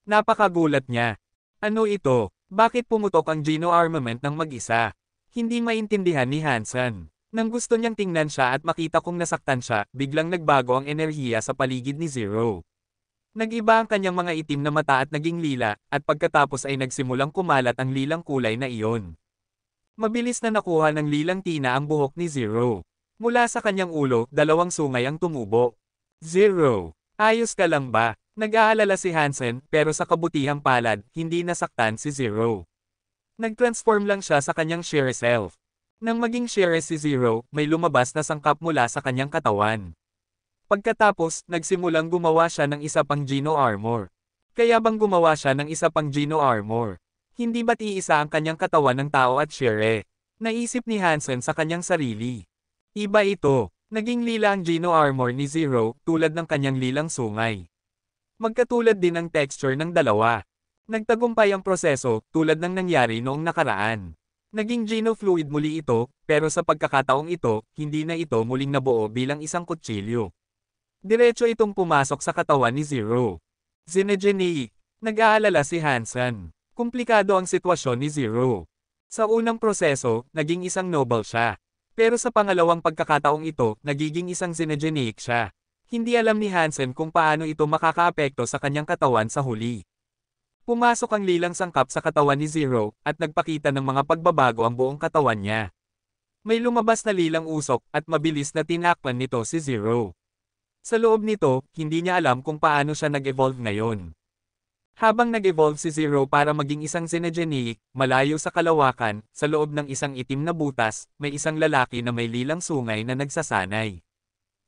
Napakagulat niya. Ano ito? Bakit pumutok ang Geno armament ng mag-isa? Hindi maintindihan ni Hansen. Nang gusto niyang tingnan siya at makita kung nasaktan siya, biglang nagbago ang enerhiya sa paligid ni Zero. Nag-iba ang kanyang mga itim na mata at naging lila, at pagkatapos ay nagsimulang kumalat ang lilang kulay na iyon. Mabilis na nakuha ng lilang tina ang buhok ni Zero. Mula sa kanyang ulo, dalawang sungay ang tumubo. Zero, ayos ka lang ba? Nag-aalala si Hansen, pero sa kabutihang palad, hindi nasaktan si Zero. Nag-transform lang siya sa kanyang sheer self. Nang maging sheer si Zero, may lumabas na sangkap mula sa kanyang katawan. Pagkatapos, nagsimulang gumawa siya ng isa pang Geno Armor. Kaya bang gumawa siya ng isa pang Geno Armor? Hindi ba't iisa ang kanyang katawan ng tao at sheer? Naisip ni Hansen sa kanyang sarili. Iba ito. Naging lila ang Geno Armor ni Zero, tulad ng kanyang lilang sungay. Magkatulad din ang texture ng dalawa. Nagtagumpay ang proseso, tulad ng nangyari noong nakaraan. Naging Geno fluid muli ito, pero sa pagkakataong ito, hindi na ito muling nabuo bilang isang kutsilyo. Diretso itong pumasok sa katawan ni Zero. Xenogeneic. Nag-aalala si Hansen. Komplikado ang sitwasyon ni Zero. Sa unang proseso, naging isang noble siya. Pero sa pangalawang pagkakataong ito, nagiging isang xenogeneic siya. Hindi alam ni Hansen kung paano ito makakaapekto sa kanyang katawan sa huli. Pumasok ang lilang sangkap sa katawan ni Zero, at nagpakita ng mga pagbabago ang buong katawan niya. May lumabas na lilang usok, at mabilis na tinakpan nito si Zero. Sa loob nito, hindi niya alam kung paano siya nag-evolve ngayon. Habang nag-evolve si Zero para maging isang xenogeneic, malayo sa kalawakan, sa loob ng isang itim na butas, may isang lalaki na may lilang sungay na nagsasanay.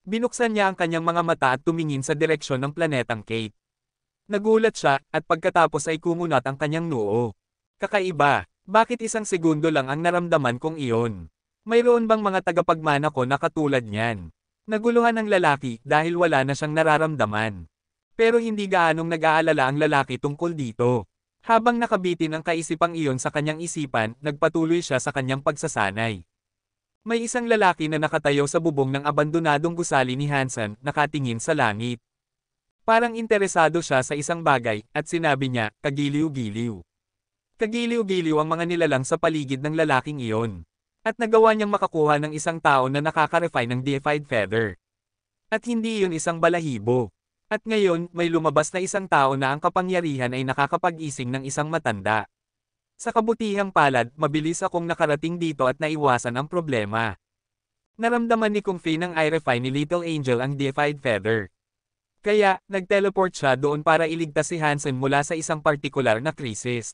Binuksan niya ang kanyang mga mata at tumingin sa direksyon ng planetang Kate. Nagulat siya, at pagkatapos ay kumunat ang kanyang noo. Kakaiba, bakit isang segundo lang ang naramdaman kong iyon? Mayroon bang mga tagapagmana ko na katulad niyan? Naguluhan ang lalaki dahil wala na siyang nararamdaman. Pero hindi gaanong nag-aalala ang lalaki tungkol dito. Habang nakabitin ang kaisipang iyon sa kanyang isipan, nagpatuloy siya sa kanyang pagsasanay. May isang lalaki na nakatayo sa bubong ng abandonadong gusali ni Hansen, nakatingin sa langit. Parang interesado siya sa isang bagay, at sinabi niya, kagiliw-giliw. Kagiliw-giliw ang mga nilalang sa paligid ng lalaking iyon. At nagawa niyang makakuha ng isang tao na nakaka-refine ng deified feather. At hindi iyon isang balahibo. At ngayon, may lumabas na isang tao na ang kapangyarihan ay nakakapag-ising ng isang matanda. Sa kabutihang palad, mabilis akong nakarating dito at naiwasan ang problema. Naramdaman ni Kung Fei ng i-refine ni Little Angel ang deified feather. Kaya, nag-teleport siya doon para iligtas si Hansen mula sa isang partikular na krisis.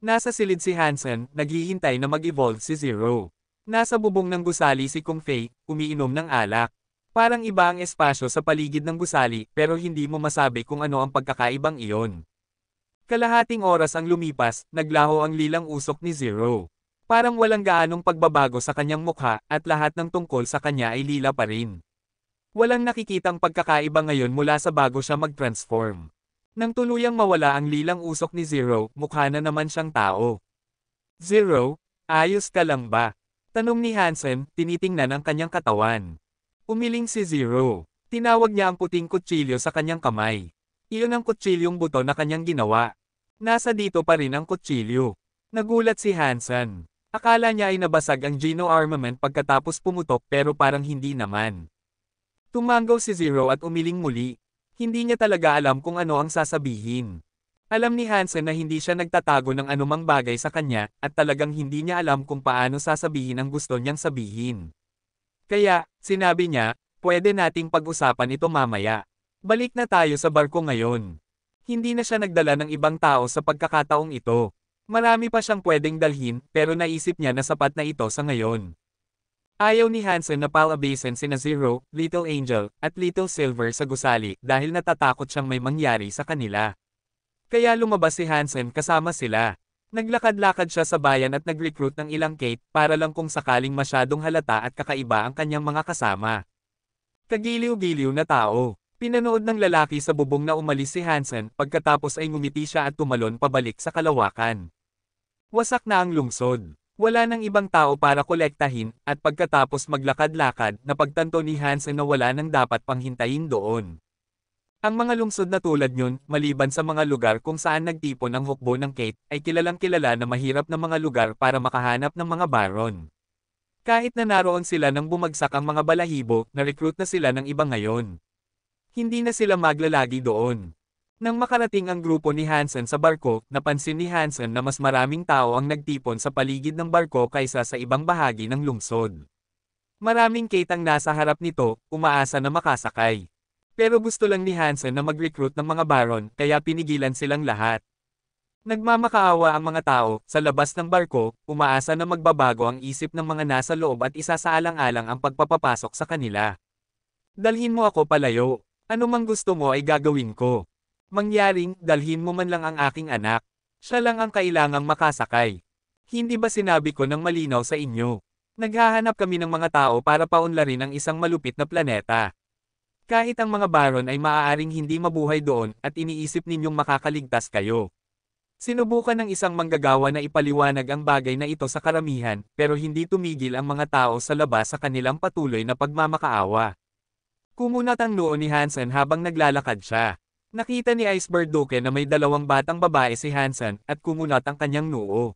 Nasa silid si Hansen, naghihintay na mag-evolve si Zero. Nasa bubong ng gusali si Kung Fei, umiinom ng alak. Parang iba ang espasyo sa paligid ng gusali, pero hindi mo masabi kung ano ang pagkakaibang iyon. Kalahating oras ang lumipas, naglaho ang lilang usok ni Zero. Parang walang gaanong pagbabago sa kanyang mukha, at lahat ng tungkol sa kanya ay lila pa rin. Walang nakikitang pagkakaiba ngayon mula sa bago siya mag-transform. Nang tuluyang mawala ang lilang usok ni Zero, mukha na naman siyang tao. Zero, ayos ka lang ba? Tanong ni Hansen, tinitingnan ang kanyang katawan. Umiling si Zero. Tinawag niya ang puting kutsilyo sa kanyang kamay. Iyon ang kutsilyong buto na kanyang ginawa. Nasa dito pa rin ang kutsilyo. Nagulat si Hansen. Akala niya ay nabasag ang Geno armament pagkatapos pumutok pero parang hindi naman. Tumanggaw si Zero at umiling muli. Hindi niya talaga alam kung ano ang sasabihin. Alam ni Hansen na hindi siya nagtatago ng anumang bagay sa kanya, at talagang hindi niya alam kung paano sasabihin ang gusto niyang sabihin. Kaya, sinabi niya, pwede nating pag-usapan ito mamaya. Balik na tayo sa barko ngayon. Hindi na siya nagdala ng ibang tao sa pagkakataong ito. Marami pa siyang pwedeng dalhin, pero naisip niya na sapat na ito sa ngayon. Ayaw ni Hansen na palabasin sina Zero, Little Angel, at Little Silver sa gusali dahil natatakot siyang may mangyari sa kanila. Kaya lumabas si Hansen kasama sila. Naglakad-lakad siya sa bayan at nag-recruit ng ilang Kate para lang kung sakaling masyadong halata at kakaiba ang kanyang mga kasama. Kagiliw-giliw na tao. Pinanood ng lalaki sa bubong na umalis si Hansen pagkatapos ay ngumiti siya at tumalon pabalik sa kalawakan. Wasak na ang lungsod. Wala nang ibang tao para kolektahin, at pagkatapos maglakad-lakad, napagtanto ni Hansen na wala nang dapat panghintayin doon. Ang mga lungsod na tulad yun, maliban sa mga lugar kung saan nagtipon ang hukbo ng Kate, ay kilalang kilala na mahirap na mga lugar para makahanap ng mga baron. Kahit na naroon sila nang bumagsak ang mga balahibo, na-recruit na sila ng iba ngayon. Hindi na sila maglalagi doon. Nang makarating ang grupo ni Hansen sa barko, napansin ni Hansen na mas maraming tao ang nagtipon sa paligid ng barko kaysa sa ibang bahagi ng lungsod. Maraming Kate ang nasa harap nito, umaasa na makasakay. Pero gusto lang ni Hansen na mag-recruit ng mga baron, kaya pinigilan silang lahat. Nagmamakaawa ang mga tao, sa labas ng barko, umaasa na magbabago ang isip ng mga nasa loob at isasaalang-alang ang pagpapapasok sa kanila. Dalhin mo ako palayo. Ano mang gusto mo ay gagawin ko. Mangyaring, dalhin mo man lang ang aking anak. Siya lang ang kailangang makasakay. Hindi ba sinabi ko ng malinaw sa inyo? Naghahanap kami ng mga tao para paunlarin ang isang malupit na planeta. Kahit ang mga baron ay maaaring hindi mabuhay doon at iniisip ninyong makakaligtas kayo. Sinubukan ng isang manggagawa na ipaliwanag ang bagay na ito sa karamihan, pero hindi tumigil ang mga tao sa labas sa kanilang patuloy na pagmamakaawa. Kumunat ang noo ni Hansen habang naglalakad siya. Nakita ni Iceberg Duke na may dalawang batang babae si Hansen at kumunat ang kanyang noo.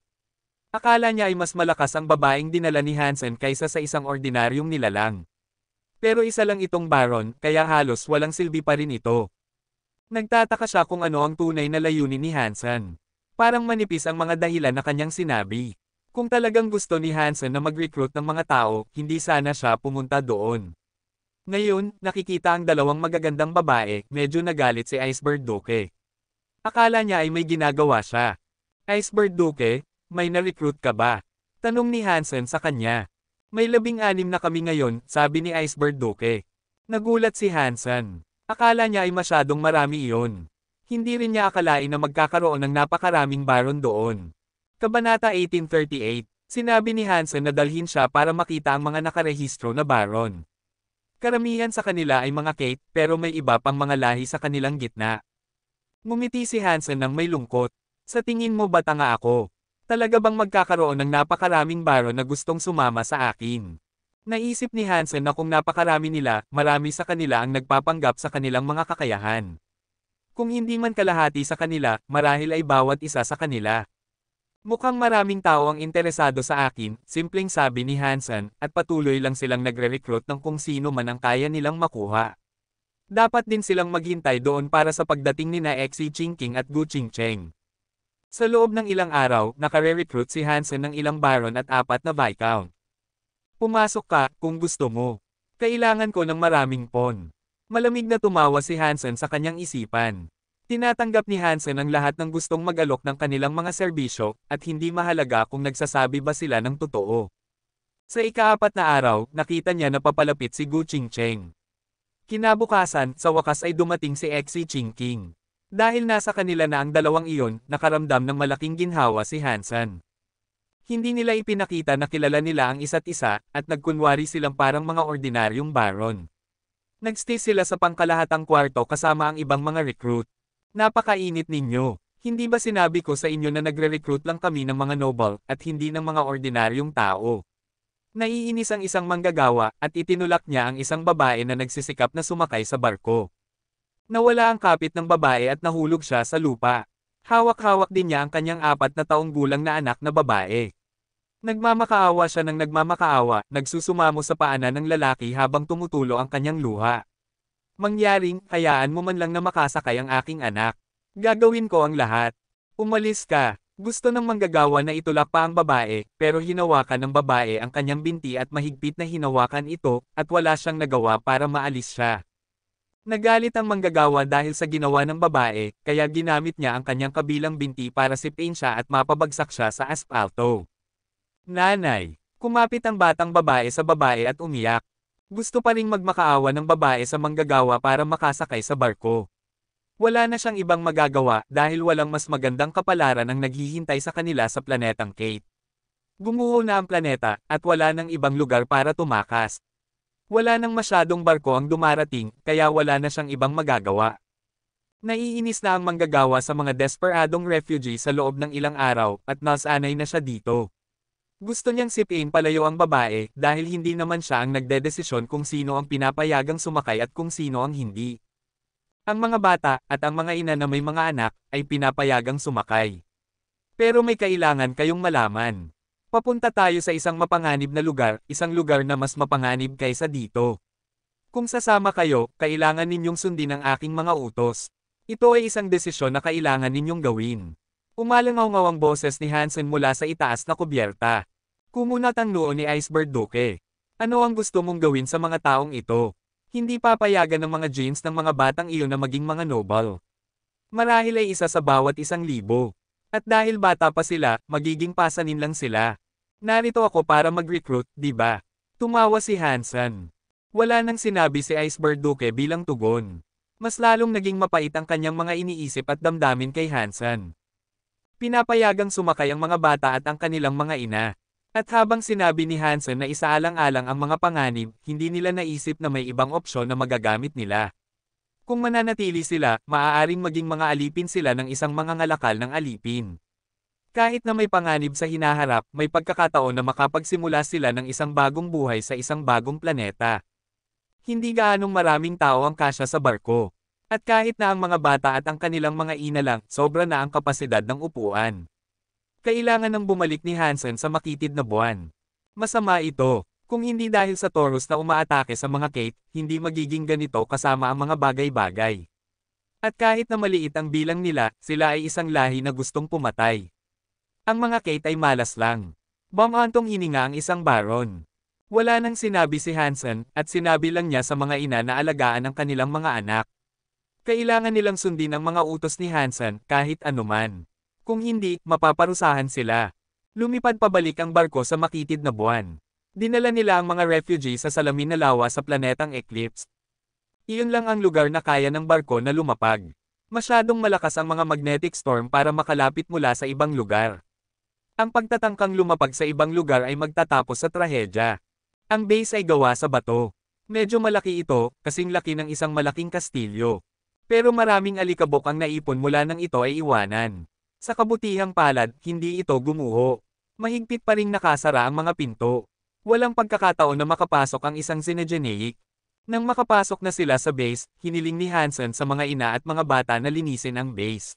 Akala niya ay mas malakas ang babaeng dinala ni Hansen kaysa sa isang ordinaryong nilalang. Pero isa lang itong baron, kaya halos walang silbi pa rin ito. Nagtataka siya kung ano ang tunay na layunin ni Hansen. Parang manipis ang mga dahilan na kanyang sinabi. Kung talagang gusto ni Hansen na mag-recruit ng mga tao, hindi sana siya pumunta doon. Ngayon, nakikita ang dalawang magagandang babae, medyo nagalit si Iceberg Duke. Akala niya ay may ginagawa siya. Iceberg Duke, may na-recruit ka ba? Tanong ni Hansen sa kanya. May 16 na kami ngayon, sabi ni Iceberg Duke. Nagulat si Hansen. Akala niya ay masyadong marami iyon. Hindi rin niya akalain na magkakaroon ng napakaraming baron doon. Kabanata 1838, sinabi ni Hansen na dalhin siya para makita ang mga nakarehistro na baron. Karamihan sa kanila ay mga Kate, pero may iba pang mga lahi sa kanilang gitna. Ngumiti si Hansen ng may lungkot. Sa tingin mo ba tanga ako? Talaga bang magkakaroon ng napakaraming baron na gustong sumama sa akin? Naisip ni Hansen na kung napakarami nila, marami sa kanila ang nagpapanggap sa kanilang mga kakayahan. Kung hindi man kalahati sa kanila, marahil ay bawat isa sa kanila. Mukhang maraming tao ang interesado sa akin, simpleng sabi ni Hansen, at patuloy lang silang nagre-recruit ng kung sino man ang kaya nilang makuha. Dapat din silang maghintay doon para sa pagdating ni na Xi Jinping at Gu Qingcheng. Sa loob ng ilang araw, nakare-recruit si Hansen ng ilang baron at 4 na viscount. Pumasok ka, kung gusto mo. Kailangan ko ng maraming pawn. Malamig na tumawa si Hansen sa kanyang isipan. Tinatanggap ni Hansen ang lahat ng gustong mag-alok ng kanilang mga serbisyo, at hindi mahalaga kung nagsasabi ba sila ng totoo. Sa ika-4 na araw, nakita niya na papalapit si Gu Qingcheng. Kinabukasan, sa wakas ay dumating si Xi Jinping. Dahil nasa kanila na ang dalawang iyon, nakaramdam ng malaking ginhawa si Hansen. Hindi nila ipinakita na kilala nila ang isa't isa, at nagkunwari silang parang mga ordinaryong baron. Nagstay sila sa pangkalahatang kwarto kasama ang ibang mga recruit. Napakainit ninyo. Hindi ba sinabi ko sa inyo na nagre-recruit lang kami ng mga noble, at hindi ng mga ordinaryong tao? Naiinis ang isang manggagawa, at itinulak niya ang isang babae na nagsisikap na sumakay sa barko. Nawala ang kapit ng babae at nahulog siya sa lupa. Hawak-hawak din niya ang kanyang 4 na taong gulang na anak na babae. Nagmamakaawa siya ng nagmamakaawa, nagsusumamo sa paanan ng lalaki habang tumutulo ang kanyang luha. Mangyaring, hayaan mo man lang na makasakay ang aking anak. Gagawin ko ang lahat. Umalis ka. Gusto ng manggagawa na itulak pa ang babae, pero hinawakan ng babae ang kanyang binti at mahigpit na hinawakan ito, at wala siyang nagawa para maalis siya. Nagalit ang manggagawa dahil sa ginawa ng babae, kaya ginamit niya ang kanyang kabilang binti para sipin siya at mapabagsak siya sa aspalto. Nanay! Kumapit ang batang babae sa babae at umiyak. Gusto pa ring magmakaawa ng babae sa manggagawa para makasakay sa barko. Wala na siyang ibang magagawa dahil walang mas magandang kapalaran ang naghihintay sa kanila sa planetang Kate. Gumuho na ang planeta, at wala nang ibang lugar para tumakas. Wala nang masyadong barko ang dumarating, kaya wala na siyang ibang magagawa. Naiinis na ang manggagawa sa mga desperadong refugee sa loob ng ilang araw, at nasanay na siya dito. Gusto niyang sipin palayo ang babae dahil hindi naman siya ang nagdedesisyon kung sino ang pinapayagang sumakay at kung sino ang hindi. Ang mga bata, at ang mga ina na may mga anak, ay pinapayagang sumakay. Pero may kailangan kayong malaman. Papunta tayo sa isang mapanganib na lugar, isang lugar na mas mapanganib kaysa dito. Kung sasama kayo, kailangan ninyong sundin ang aking mga utos. Ito ay isang desisyon na kailangan ninyong gawin. Umalangaw-ngaw ang boses ni Hansen mula sa itaas na kubyerta. Kumunat ang noo ni Iceberg Duke. Ano ang gusto mong gawin sa mga taong ito? Hindi papayagan ng mga genes ng mga batang iyon na maging mga noble. Marahil ay isa sa bawat 1,000. At dahil bata pa sila, magiging pasanin lang sila. Narito ako para mag-recruit, di ba? Tumawa si Hansen. Wala nang sinabi si Iceberg Duke bilang tugon. Mas lalong naging mapait ang kanyang mga iniisip at damdamin kay Hansen. Pinapayagang sumakay ang mga bata at ang kanilang mga ina. At habang sinabi ni Hansen na isaalang-alang ang mga panganib, hindi nila naisip na may ibang opsyon na magagamit nila. Kung mananatili sila, maaaring maging mga alipin sila ng isang mangangalakal ng alipin. Kahit na may panganib sa hinaharap, may pagkakataon na makapagsimula sila ng isang bagong buhay sa isang bagong planeta. Hindi gaanong maraming tao ang kasya sa barko. At kahit na ang mga bata at ang kanilang mga ina lang, sobra na ang kapasidad ng upuan. Kailangan nang bumalik ni Hansen sa makitid na buwan. Masama ito. Kung hindi dahil sa Taurus na umaatake sa mga Kate, hindi magiging ganito kasama ang mga bagay-bagay. At kahit na maliit ang bilang nila, sila ay isang lahi na gustong pumatay. Ang mga Kate ay malas lang. Bamantong hininga ang isang baron. Wala nang sinabi si Hansen, at sinabi lang niya sa mga ina na alagaan ang kanilang mga anak. Kailangan nilang sundin ang mga utos ni Hansen, kahit anuman. Kung hindi, mapaparusahan sila. Lumipad pabalik ang barko sa makitid na buwan. Dinala nila ang mga refugee sa salamin na lawa sa planetang Eclipse. Iyon lang ang lugar na kaya ng barko na lumapag. Masyadong malakas ang mga magnetic storm para makalapit mula sa ibang lugar. Ang pagtatangkang lumapag sa ibang lugar ay magtatapos sa trahedya. Ang base ay gawa sa bato. Medyo malaki ito, kasing laki ng isang malaking kastilyo. Pero maraming alikabok ang naipon mula nang ito ay iwanan. Sa kabutihang palad, hindi ito gumuho. Mahigpit pa ring nakasara ang mga pinto. Walang pagkakataon na makapasok ang isang Xenogeneic. Nang makapasok na sila sa base, hiniling ni Hansen sa mga ina at mga bata na linisin ang base.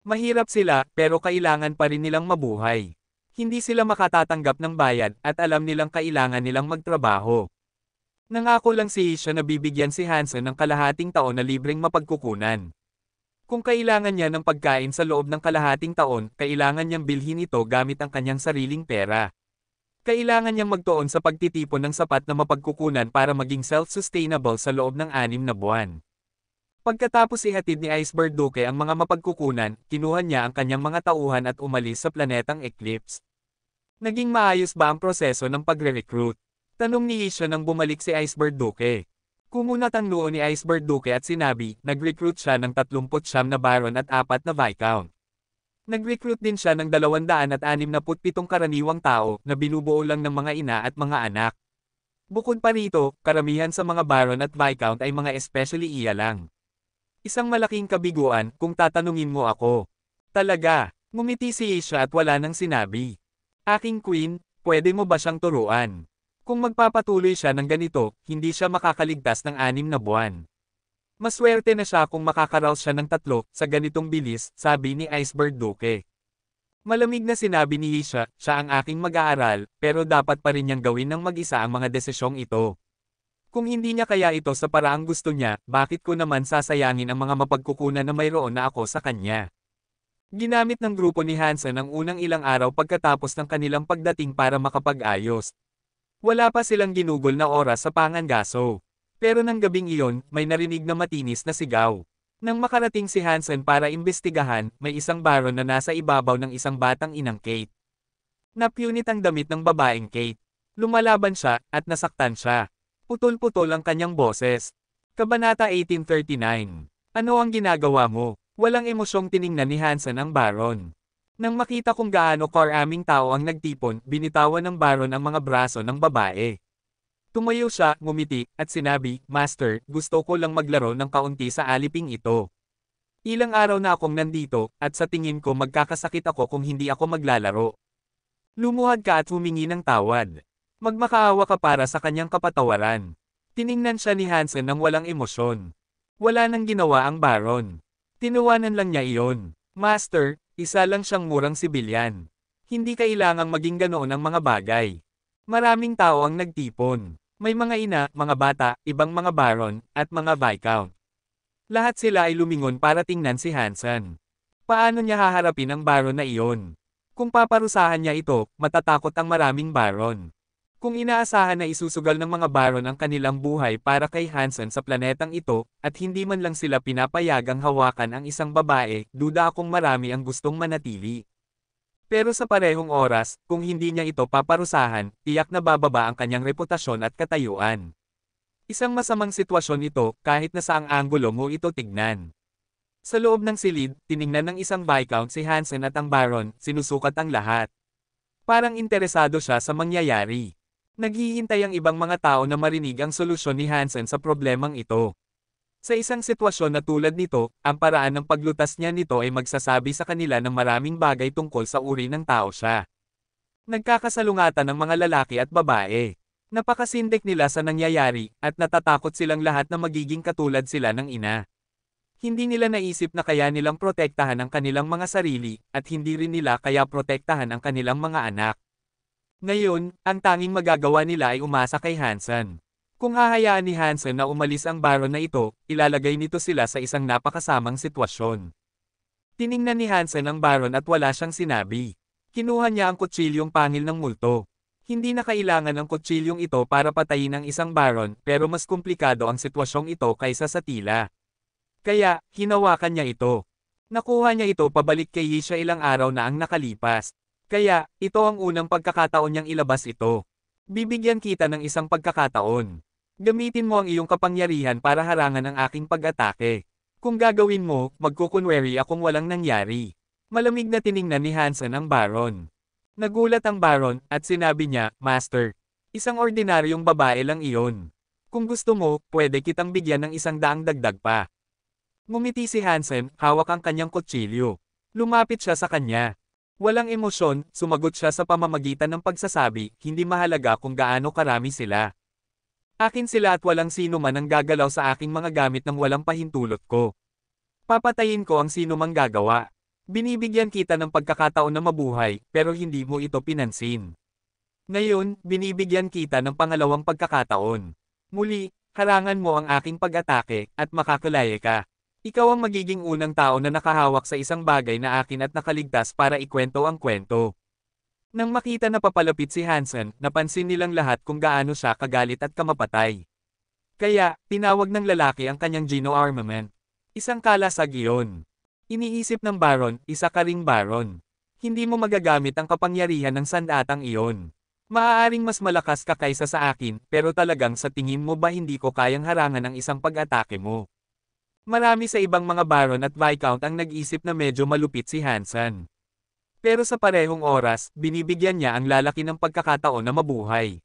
Mahirap sila, pero kailangan pa rin nilang mabuhay. Hindi sila makatatanggap ng bayad, at alam nilang kailangan nilang magtrabaho. Nangako lang si Isha na bibigyan si Hansen ng kalahating taon na libreng mapagkukunan. Kung kailangan niya ng pagkain sa loob ng kalahating taon, kailangan niyang bilhin ito gamit ang kanyang sariling pera. Kailangan niyang magtuon sa pagtitipon ng sapat na mapagkukunan para maging self-sustainable sa loob ng 6 na buwan. Pagkatapos ihatid ni Iceberg Duke ang mga mapagkukunan, kinuha niya ang kanyang mga tauhan at umalis sa planetang Eclipse. Naging maayos ba ang proseso ng pagre-recruit? Tanong ni Isha nang bumalik si Iceberg Duke. Kumunat ang noo ni Iceberg Duque at sinabi, nag-recruit siya ng 39 na Baron at 4 na Viscount. Nag-recruit din siya ng 267 karaniwang tao na binubuo lang ng mga ina at mga anak. Bukod pa rito, karamihan sa mga Baron at Viscount ay mga especially iya lang. Isang malaking kabiguan kung tatanungin mo ako. Talaga, ngumiti si Asia at wala nang sinabi. Aking queen, pwede mo ba siyang turuan? Kung magpapatuloy siya ng ganito, hindi siya makakaligtas ng 6 na buwan. Maswerte na siya kung makakaraos siya ng 3 sa ganitong bilis, sabi ni Iceberg Duque. Malamig na sinabi ni Asia, siya ang aking mag-aaral, pero dapat pa rin niyang gawin ng mag-isa ang mga desisyong ito. Kung hindi niya kaya ito sa paraang gusto niya, bakit ko naman sasayangin ang mga mapagkukunan na mayroon na ako sa kanya? Ginamit ng grupo ni Hansen ang unang ilang araw pagkatapos ng kanilang pagdating para makapag-ayos. Wala pa silang ginugol na oras sa pangangaso. Pero nang gabing iyon, may narinig na matinis na sigaw. Nang makarating si Hansen para imbestigahan, may isang Baron na nasa ibabaw ng isang batang inang Kate. Napunit ang damit ng babaeng Kate. Lumalaban siya, at nasaktan siya. Putol-putol ang kanyang boses. Kabanata 1839. Ano ang ginagawa mo? Walang emosyong tiningnan ni Hansen ang Baron. Nang makita kung gaano karaming tao ang nagtipon, binitawan ng Baron ang mga braso ng babae. Tumayo siya, ngumiti, at sinabi, Master, gusto ko lang maglaro ng kaunti sa aliping ito. Ilang araw na akong nandito, at sa tingin ko magkakasakit ako kung hindi ako maglalaro. Lumuhad ka at humingi ng tawad. Magmakaawa ka para sa kanyang kapatawaran. Tiningnan siya ni Hansen ng walang emosyon. Wala nang ginawa ang Baron. Tinuwanan lang niya iyon. Master, isa lang siyang murang sibilyan. Hindi kailangang maging ganoon ang mga bagay. Maraming tao ang nagtipon. May mga ina, mga bata, ibang mga Baron, at mga Viscount. Lahat sila ay lumingon para tingnan si Hansen. Paano niya haharapin ang Baron na iyon? Kung paparusahan niya ito, matatakot ang maraming Baron. Kung inaasahan na isusugal ng mga Baron ang kanilang buhay para kay Hansen sa planetang ito, at hindi man lang sila pinapayagang hawakan ang isang babae, duda akong marami ang gustong manatili. Pero sa parehong oras, kung hindi niya ito paparusahan, tiyak na bababa ang kanyang reputasyon at katayuan. Isang masamang sitwasyon ito, kahit na saang anggulo mo ito tignan. Sa loob ng silid, tiningnan ng isang Viscount si Hansen at ang Baron, sinusukat ang lahat. Parang interesado siya sa mangyayari. Naghihintay ang ibang mga tao na marinig ang solusyon ni Hansen sa problemang ito. Sa isang sitwasyon na tulad nito, ang paraan ng paglutas niya nito ay magsasabi sa kanila ng maraming bagay tungkol sa uri ng tao siya. Nagkakasalungatan ng mga lalaki at babae. Napakasindik nila sa nangyayari, at natatakot silang lahat na magiging katulad sila ng ina. Hindi nila naisip na kaya nilang protektahan ang kanilang mga sarili, at hindi rin nila kaya protektahan ang kanilang mga anak. Ngayon, ang tanging magagawa nila ay umasa kay Hansen. Kung hahayaan ni Hansen na umalis ang Baron na ito, ilalagay nito sila sa isang napakasamang sitwasyon. Tiningnan ni Hansen ang Baron at wala siyang sinabi. Kinuha niya ang kutsilyong pangil ng multo. Hindi na kailangan ng kutsilyong ito para patayin ang isang Baron, pero mas komplikado ang sitwasyong ito kaysa sa tila. Kaya, hinawakan niya ito. Nakuha niya ito pabalik kay Yisha ilang araw na ang nakalipas. Kaya, ito ang unang pagkakataon niyang ilabas ito. Bibigyan kita ng isang pagkakataon. Gamitin mo ang iyong kapangyarihan para harangan ang aking pag-atake. Kung gagawin mo, magkukunwari akong walang nangyari. Malamig na tiningnan ni Hansen ang Baron. Nagulat ang Baron, at sinabi niya, Master, isang ordinaryong babae lang iyon. Kung gusto mo, pwede kitang bigyan ng 100 dagdag pa. Ngumiti si Hansen, hawak ang kanyang kutsilyo. Lumapit siya sa kanya. Walang emosyon, sumagot siya sa pamamagitan ng pagsasabi, hindi mahalaga kung gaano karami sila. Akin sila at walang sino man ang gagalaw sa aking mga gamit ng walang pahintulot ko. Papatayin ko ang sino mang gagawa. Binibigyan kita ng pagkakataon na mabuhay, pero hindi mo ito pinansin. Ngayon, binibigyan kita ng pangalawang pagkakataon. Muli, harangan mo ang aking pag-atake, at makakalaya ka. Ikaw ang magiging unang tao na nakahawak sa isang bagay na akin at nakaligtas para ikwento ang kwento. Nang makita na papalapit si Hansen, napansin nilang lahat kung gaano siya kagalit at kamapatay. Kaya, tinawag ng lalaki ang kanyang Geno armament. Isang kalasag iyon. Iniisip ng Baron, isa ka ring Baron. Hindi mo magagamit ang kapangyarihan ng sandatang iyon. Maaaring mas malakas ka kaysa sa akin, pero talagang sa tingin mo ba hindi ko kayang harangan ang isang pag-atake mo? Marami sa ibang mga Baron at Viscount ang nag-isip na medyo malupit si Hansen. Pero sa parehong oras, binibigyan niya ang lalaki ng pagkakataon na mabuhay.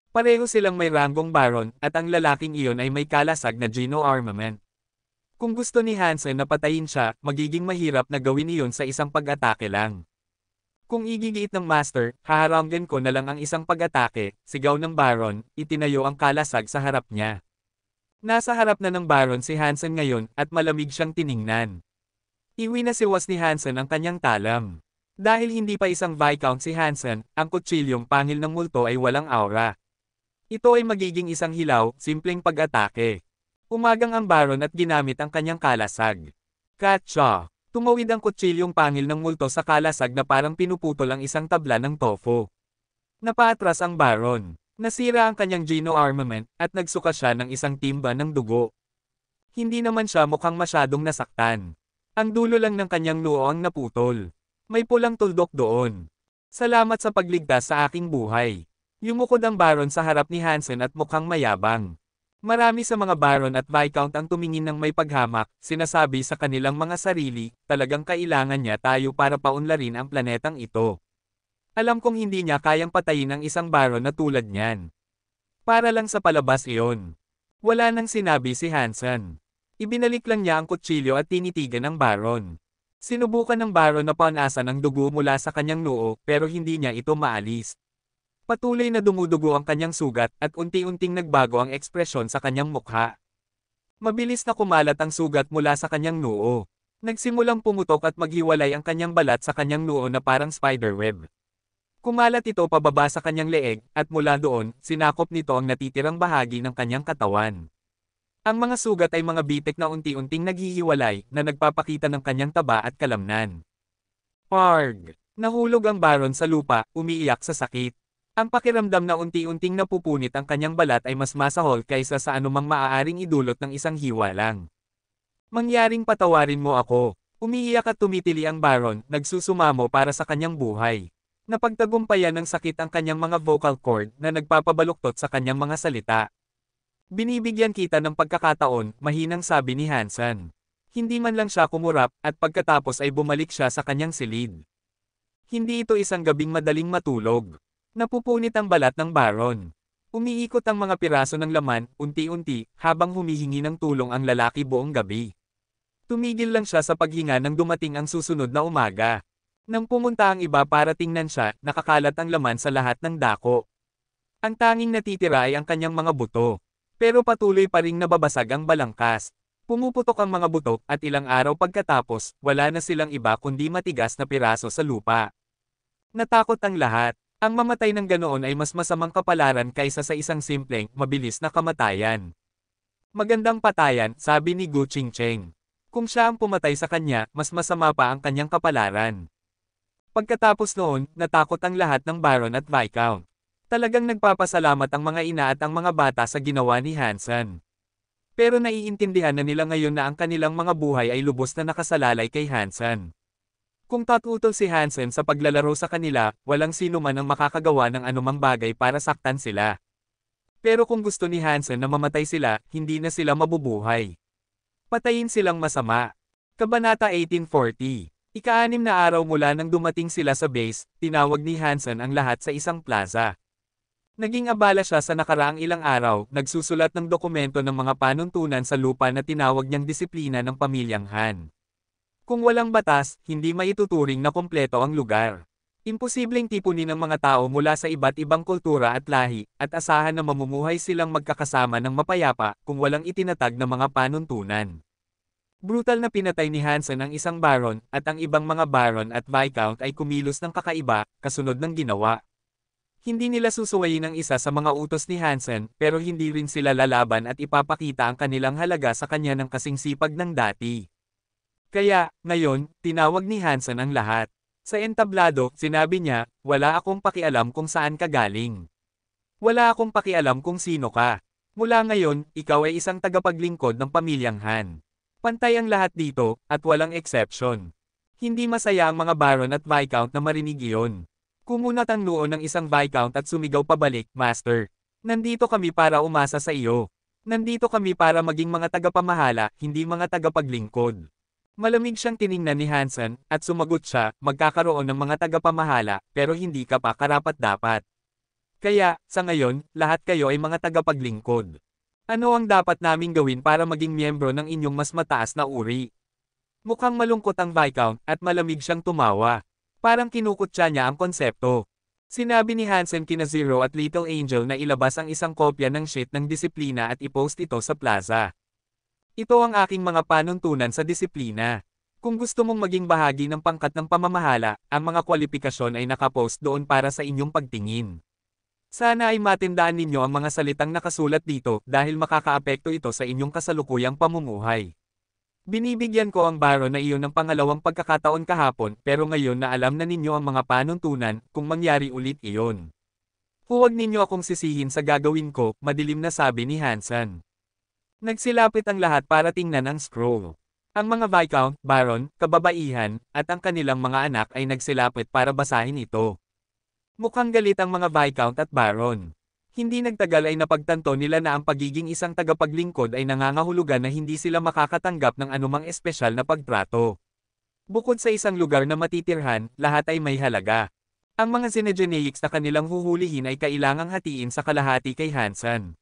Pareho silang may ranggong Baron, at ang lalaking iyon ay may kalasag na Geno armament. Kung gusto ni Hansen na patayin siya, magiging mahirap na gawin iyon sa isang pag-atake lang. Kung igigit ng Master, haharanggan ko na lang ang isang pag-atake, sigaw ng Baron, itinayo ang kalasag sa harap niya. Nasa harap na ng Baron si Hansen ngayon, at malamig siyang tiningnan. Iwinasiwas ni Hansen ang kanyang talam. Dahil hindi pa isang Viscount si Hansen, ang kutsilyong pangil ng multo ay walang aura. Ito ay magiging isang hilaw, simpleng pag-atake. Umagang ang Baron at ginamit ang kanyang kalasag. Katsa! Tumawid ang kutsilyong pangil ng multo sa kalasag na parang pinuputol ang isang tabla ng tofu. Napaatras ang Baron. Nasira ang kanyang Geno armament, at nagsuka siya ng isang timba ng dugo. Hindi naman siya mukhang masyadong nasaktan. Ang dulo lang ng kanyang noo ang naputol. May pulang tuldok doon. Salamat sa pagligtas sa aking buhay. Yumukod ang Baron sa harap ni Hansen at mukhang mayabang. Marami sa mga Baron at Viscount ang tumingin ng may paghamak, sinasabi sa kanilang mga sarili, talagang kailangan niya tayo para paunlarin ang planetang ito. Alam kong hindi niya kayang patayin ang isang Baron na tulad niyan. Para lang sa palabas iyon. Wala nang sinabi si Hansen. Ibinalik lang niya ang kutsilyo at tinitigan ang Baron. Sinubukan ng Baron na paunasan ang dugo mula sa kanyang noo, pero hindi niya ito maalis. Patuloy na dumudugo ang kanyang sugat at unti-unting nagbago ang ekspresyon sa kanyang mukha. Mabilis na kumalat ang sugat mula sa kanyang noo. Nagsimulang pumutok at maghiwalay ang kanyang balat sa kanyang noo na parang spiderweb. Kumalat ito pababa sa kanyang leeg, at mula doon, sinakop nito ang natitirang bahagi ng kanyang katawan. Ang mga sugat ay mga bitek na unti-unting naghihiwalay, na nagpapakita ng kanyang taba at kalamnan. Parg! Nahulog ang Baron sa lupa, umiiyak sa sakit. Ang pakiramdam na unti-unting napupunit ang kanyang balat ay mas masahol kaysa sa anumang maaaring idulot ng isang hiwa lang. Mangyaring patawarin mo ako. Umiiyak at tumitili ang Baron, nagsusumamo para sa kanyang buhay. Napagtagumpayan ng sakit ang kanyang mga vocal cord na nagpapabaluktot sa kanyang mga salita. Binibigyan kita ng pagkakataon, mahinang sabi ni Hansen. Hindi man lang siya kumurap, at pagkatapos ay bumalik siya sa kanyang silid. Hindi ito isang gabing madaling matulog. Napupunit ang balat ng Baron. Umiikot ang mga piraso ng laman, unti-unti, habang humihingi ng tulong ang lalaki buong gabi. Tumigil lang siya sa paghinga nang dumating ang susunod na umaga. Nang pumunta ang iba para tingnan siya, nakakalat ang laman sa lahat ng dako. Ang tanging natitira ay ang kanyang mga buto. Pero patuloy pa ring nababasag ang balangkas. Pumuputok ang mga buto, at ilang araw pagkatapos, wala na silang iba kundi matigas na piraso sa lupa. Natakot ang lahat. Ang mamatay ng ganoon ay mas masamang kapalaran kaysa sa isang simpleng, mabilis na kamatayan. Magandang patayan, sabi ni Gu Qingcheng. Kung siya ang pumatay sa kanya, mas masama pa ang kanyang kapalaran. Pagkatapos noon, natakot ang lahat ng Baron at Viscount. Talagang nagpapasalamat ang mga ina at ang mga bata sa ginawa ni Hansen. Pero naiintindihan na nila ngayon na ang kanilang mga buhay ay lubos na nakasalalay kay Hansen. Kung tatutol si Hansen sa paglalaro sa kanila, walang sino man ang makakagawa ng anumang bagay para saktan sila. Pero kung gusto ni Hansen na mamatay sila, hindi na sila mabubuhay. Patayin silang masama. Kabanata 1840. Ika-6 na araw mula nang dumating sila sa base, tinawag ni Hansen ang lahat sa isang plaza. Naging abala siya sa nakaraang ilang araw, nagsusulat ng dokumento ng mga panuntunan sa lupa na tinawag niyang disiplina ng pamilyang Han. Kung walang batas, hindi maituturing na kompleto ang lugar. Imposibleng tipunin ng mga tao mula sa iba't ibang kultura at lahi, at asahan na mamumuhay silang magkakasama ng mapayapa kung walang itinatag na mga panuntunan. Brutal na pinatay ni Hansen ang isang Baron, at ang ibang mga Baron at Viscount ay kumilos ng kakaiba, kasunod ng ginawa. Hindi nila susuwayin ang isa sa mga utos ni Hansen, pero hindi rin sila lalaban at ipapakita ang kanilang halaga sa kanya ng kasing sipag ng dati. Kaya, ngayon, tinawag ni Hansen ang lahat. Sa entablado, sinabi niya, wala akong pakialam kung saan ka galing. Wala akong pakialam kung sino ka. Mula ngayon, ikaw ay isang tagapaglingkod ng pamilyang Han. Pantay ang lahat dito, at walang exception. Hindi masaya ang mga Baron at Viscount na marinig iyon. Kumunat ang noo ng isang Viscount at sumigaw pabalik, Master. Nandito kami para umasa sa iyo. Nandito kami para maging mga tagapamahala, hindi mga tagapaglingkod. Malamig siyang tiningnan ni Hansen, at sumagot siya, magkakaroon ng mga tagapamahala, pero hindi ka pa karapat-dapat. Kaya, sa ngayon, lahat kayo ay mga tagapaglingkod. Ano ang dapat naming gawin para maging miyembro ng inyong mas mataas na uri? Mukhang malungkot ang Viscount, at malamig siyang tumawa. Parang kinukutya niya ang konsepto. Sinabi ni Hansen kina Zero at Little Angel na ilabas ang isang kopya ng sheet ng disiplina at ipost ito sa plaza. Ito ang aking mga panuntunan sa disiplina. Kung gusto mong maging bahagi ng pangkat ng pamamahala, ang mga kwalifikasyon ay nakapost doon para sa inyong pagtingin. Sana ay matindaan ninyo ang mga salitang nakasulat dito dahil makakaapekto ito sa inyong kasalukuyang pamumuhay. Binibigyan ko ang Baron na iyon ng pangalawang pagkakataon kahapon pero ngayon na alam na ninyo ang mga panuntunan kung mangyari ulit iyon. Huwag ninyo akong sisihin sa gagawin ko, madilim na sabi ni Hansen. Nagsilapit ang lahat para tingnan ang scroll. Ang mga Viscount, Baron, kababaihan, at ang kanilang mga anak ay nagsilapit para basahin ito. Mukhang galit ang mga Viscount at Baron. Hindi nagtagal ay napagtanto nila na ang pagiging isang tagapaglingkod ay nangangahulugan na hindi sila makakatanggap ng anumang espesyal na pagtrato. Bukod sa isang lugar na matitirhan, lahat ay may halaga. Ang mga Xenogeneics na kanilang huhulihin ay kailangang hatiin sa kalahati kay Hansen.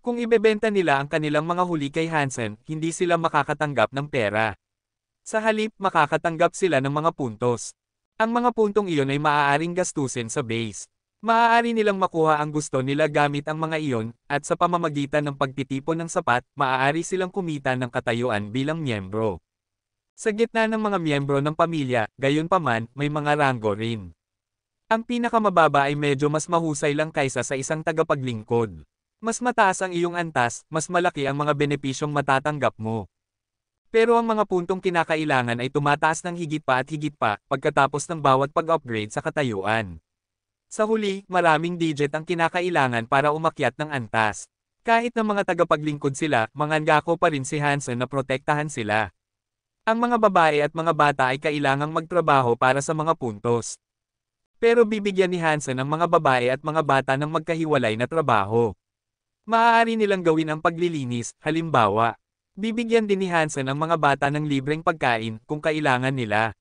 Kung ibebenta nila ang kanilang mga huli kay Hansen, hindi sila makakatanggap ng pera. Sa halip, makakatanggap sila ng mga puntos. Ang mga puntong iyon ay maaaring gastusin sa base. Maaari nilang makuha ang gusto nila gamit ang mga iyon, at sa pamamagitan ng pagtitipon ng sapat, maaari silang kumita ng katayuan bilang miyembro. Sa gitna ng mga miyembro ng pamilya, gayunpaman, may mga ranggo rin. Ang pinakamababa ay medyo mas mahusay lang kaysa sa isang tagapaglingkod. Mas mataas ang iyong antas, mas malaki ang mga benepisyong matatanggap mo. Pero ang mga puntong kinakailangan ay tumataas ng higit pa at higit pa, pagkatapos ng bawat pag-upgrade sa katayuan. Sa huli, maraming digit ang kinakailangan para umakyat ng antas. Kahit na mga tagapaglingkod sila, mangangako pa rin si Hansen na protektahan sila. Ang mga babae at mga bata ay kailangang magtrabaho para sa mga puntos. Pero bibigyan ni Hansen ang mga babae at mga bata ng magkahiwalay na trabaho. Maaari nilang gawin ang paglilinis, halimbawa. Bibigyan din ni Hansen ang mga bata ng libreng pagkain kung kailangan nila.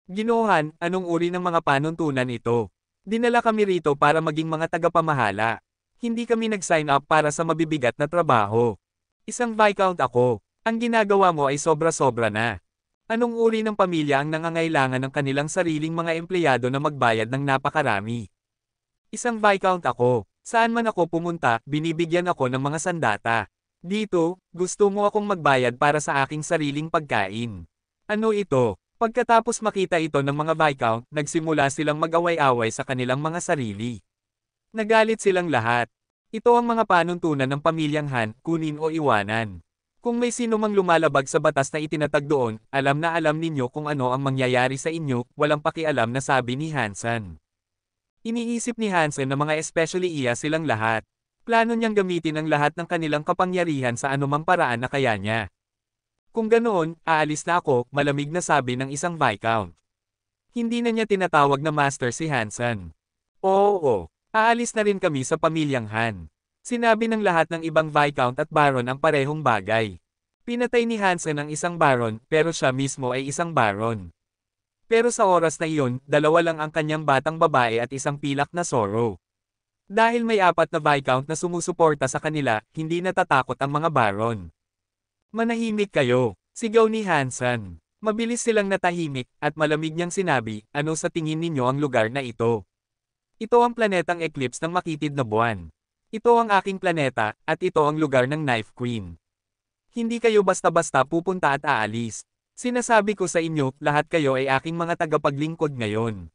Ginohan, anong uri ng mga panuntunan ito? Dinala kami rito para maging mga tagapamahala. Hindi kami nag-sign up para sa mabibigat na trabaho. Isang Viscount ako. Ang ginagawa mo ay sobra-sobra na. Anong uri ng pamilya ang nangangailangan ng kanilang sariling mga empleyado na magbayad ng napakarami? Isang Viscount ako. Saan man ako pumunta, binibigyan ako ng mga sandata. Dito, gusto mo akong magbayad para sa aking sariling pagkain. Ano ito? Pagkatapos makita ito ng mga Viscount, nagsimula silang mag-away-away sa kanilang mga sarili. Nagalit silang lahat. Ito ang mga panuntunan ng pamilyang Han, kunin o iwanan. Kung may sino mang lumalabag sa batas na itinatag doon, alam na alam ninyo kung ano ang mangyayari sa inyo, walang pakialam na sabi ni Hansen. Iniisip ni Hansen na mga especially iya silang lahat. Plano niyang gamitin ang lahat ng kanilang kapangyarihan sa anumang paraan na kaya niya. Kung ganoon, aalis na ako, malamig na sabi ng isang Viscount. Hindi na niya tinatawag na Master si Hansen. Oo, aalis na rin kami sa pamilyang Han. Sinabi ng lahat ng ibang Viscount at Baron ang parehong bagay. Pinatay ni Hansen ang isang Baron, pero siya mismo ay isang Baron. Pero sa oras na iyon, dalawa lang ang kanyang batang babae at isang pilak na Sorrow. Dahil may 4 na Viscount na sumusuporta sa kanila, hindi natatakot ang mga Baron. Manahimik kayo, sigaw ni Hansen. Mabilis silang natahimik, at malamig niyang sinabi, ano sa tingin ninyo ang lugar na ito? Ito ang planetang eclipse ng makitid na buwan. Ito ang aking planeta, at ito ang lugar ng Knife Queen. Hindi kayo basta-basta pupunta at aalis. Sinasabi ko sa inyo, lahat kayo ay aking mga tagapaglingkod ngayon.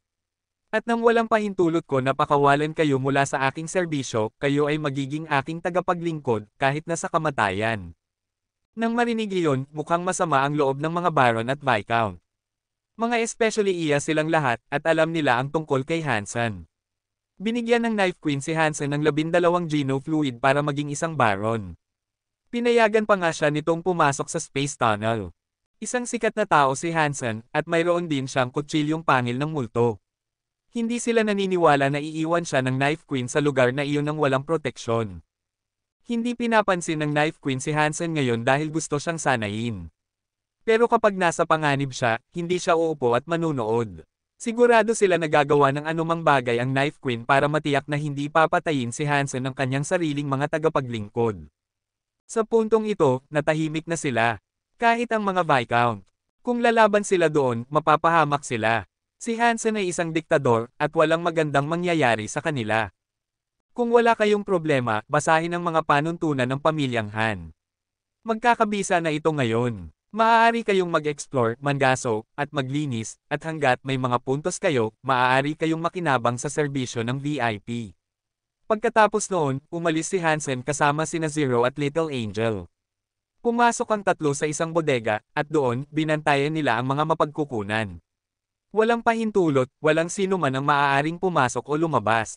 At nang walang pahintulot ko na pakawalan kayo mula sa aking serbisyo, kayo ay magiging aking tagapaglingkod, kahit na sa kamatayan. Nang marinig iyon, mukhang masama ang loob ng mga Baron at Viscount. Mga especially iya silang lahat, at alam nila ang tungkol kay Hansen. Binigyan ng Knife Queen si Hansen ng 12 Geno Fluid para maging isang Baron. Pinayagan pa nga siya nitong pumasok sa Space Tunnel. Isang sikat na tao si Hansen, at mayroon din siyang kutsilyong pangil ng multo. Hindi sila naniniwala na iiwan siya ng Knife Queen sa lugar na iyon ng walang proteksyon. Hindi pinapansin ng Knife Queen si Hansen ngayon dahil gusto siyang sanayin. Pero kapag nasa panganib siya, hindi siya uupo at manunood. Sigurado sila na gagawa ng anumang bagay ang Knife Queen para matiyak na hindi papatayin si Hansen ng kanyang sariling mga tagapaglingkod. Sa puntong ito, natahimik na sila. Kahit ang mga Viscount. Kung lalaban sila doon, mapapahamak sila. Si Hansen ay isang diktador, at walang magandang mangyayari sa kanila. Kung wala kayong problema, basahin ang mga panuntunan ng pamilyang Han. Magkakabisa na ito ngayon. Maaari kayong mag-explore, mangaso, at maglinis, at hanggat may mga puntos kayo, maaari kayong makinabang sa serbisyo ng VIP. Pagkatapos noon, umalis si Hansen kasama sina Zero at Little Angel. Pumasok ang tatlo sa isang bodega, at doon, binantayan nila ang mga mapagkukunan. Walang pahintulot, walang sino man ang maaaring pumasok o lumabas.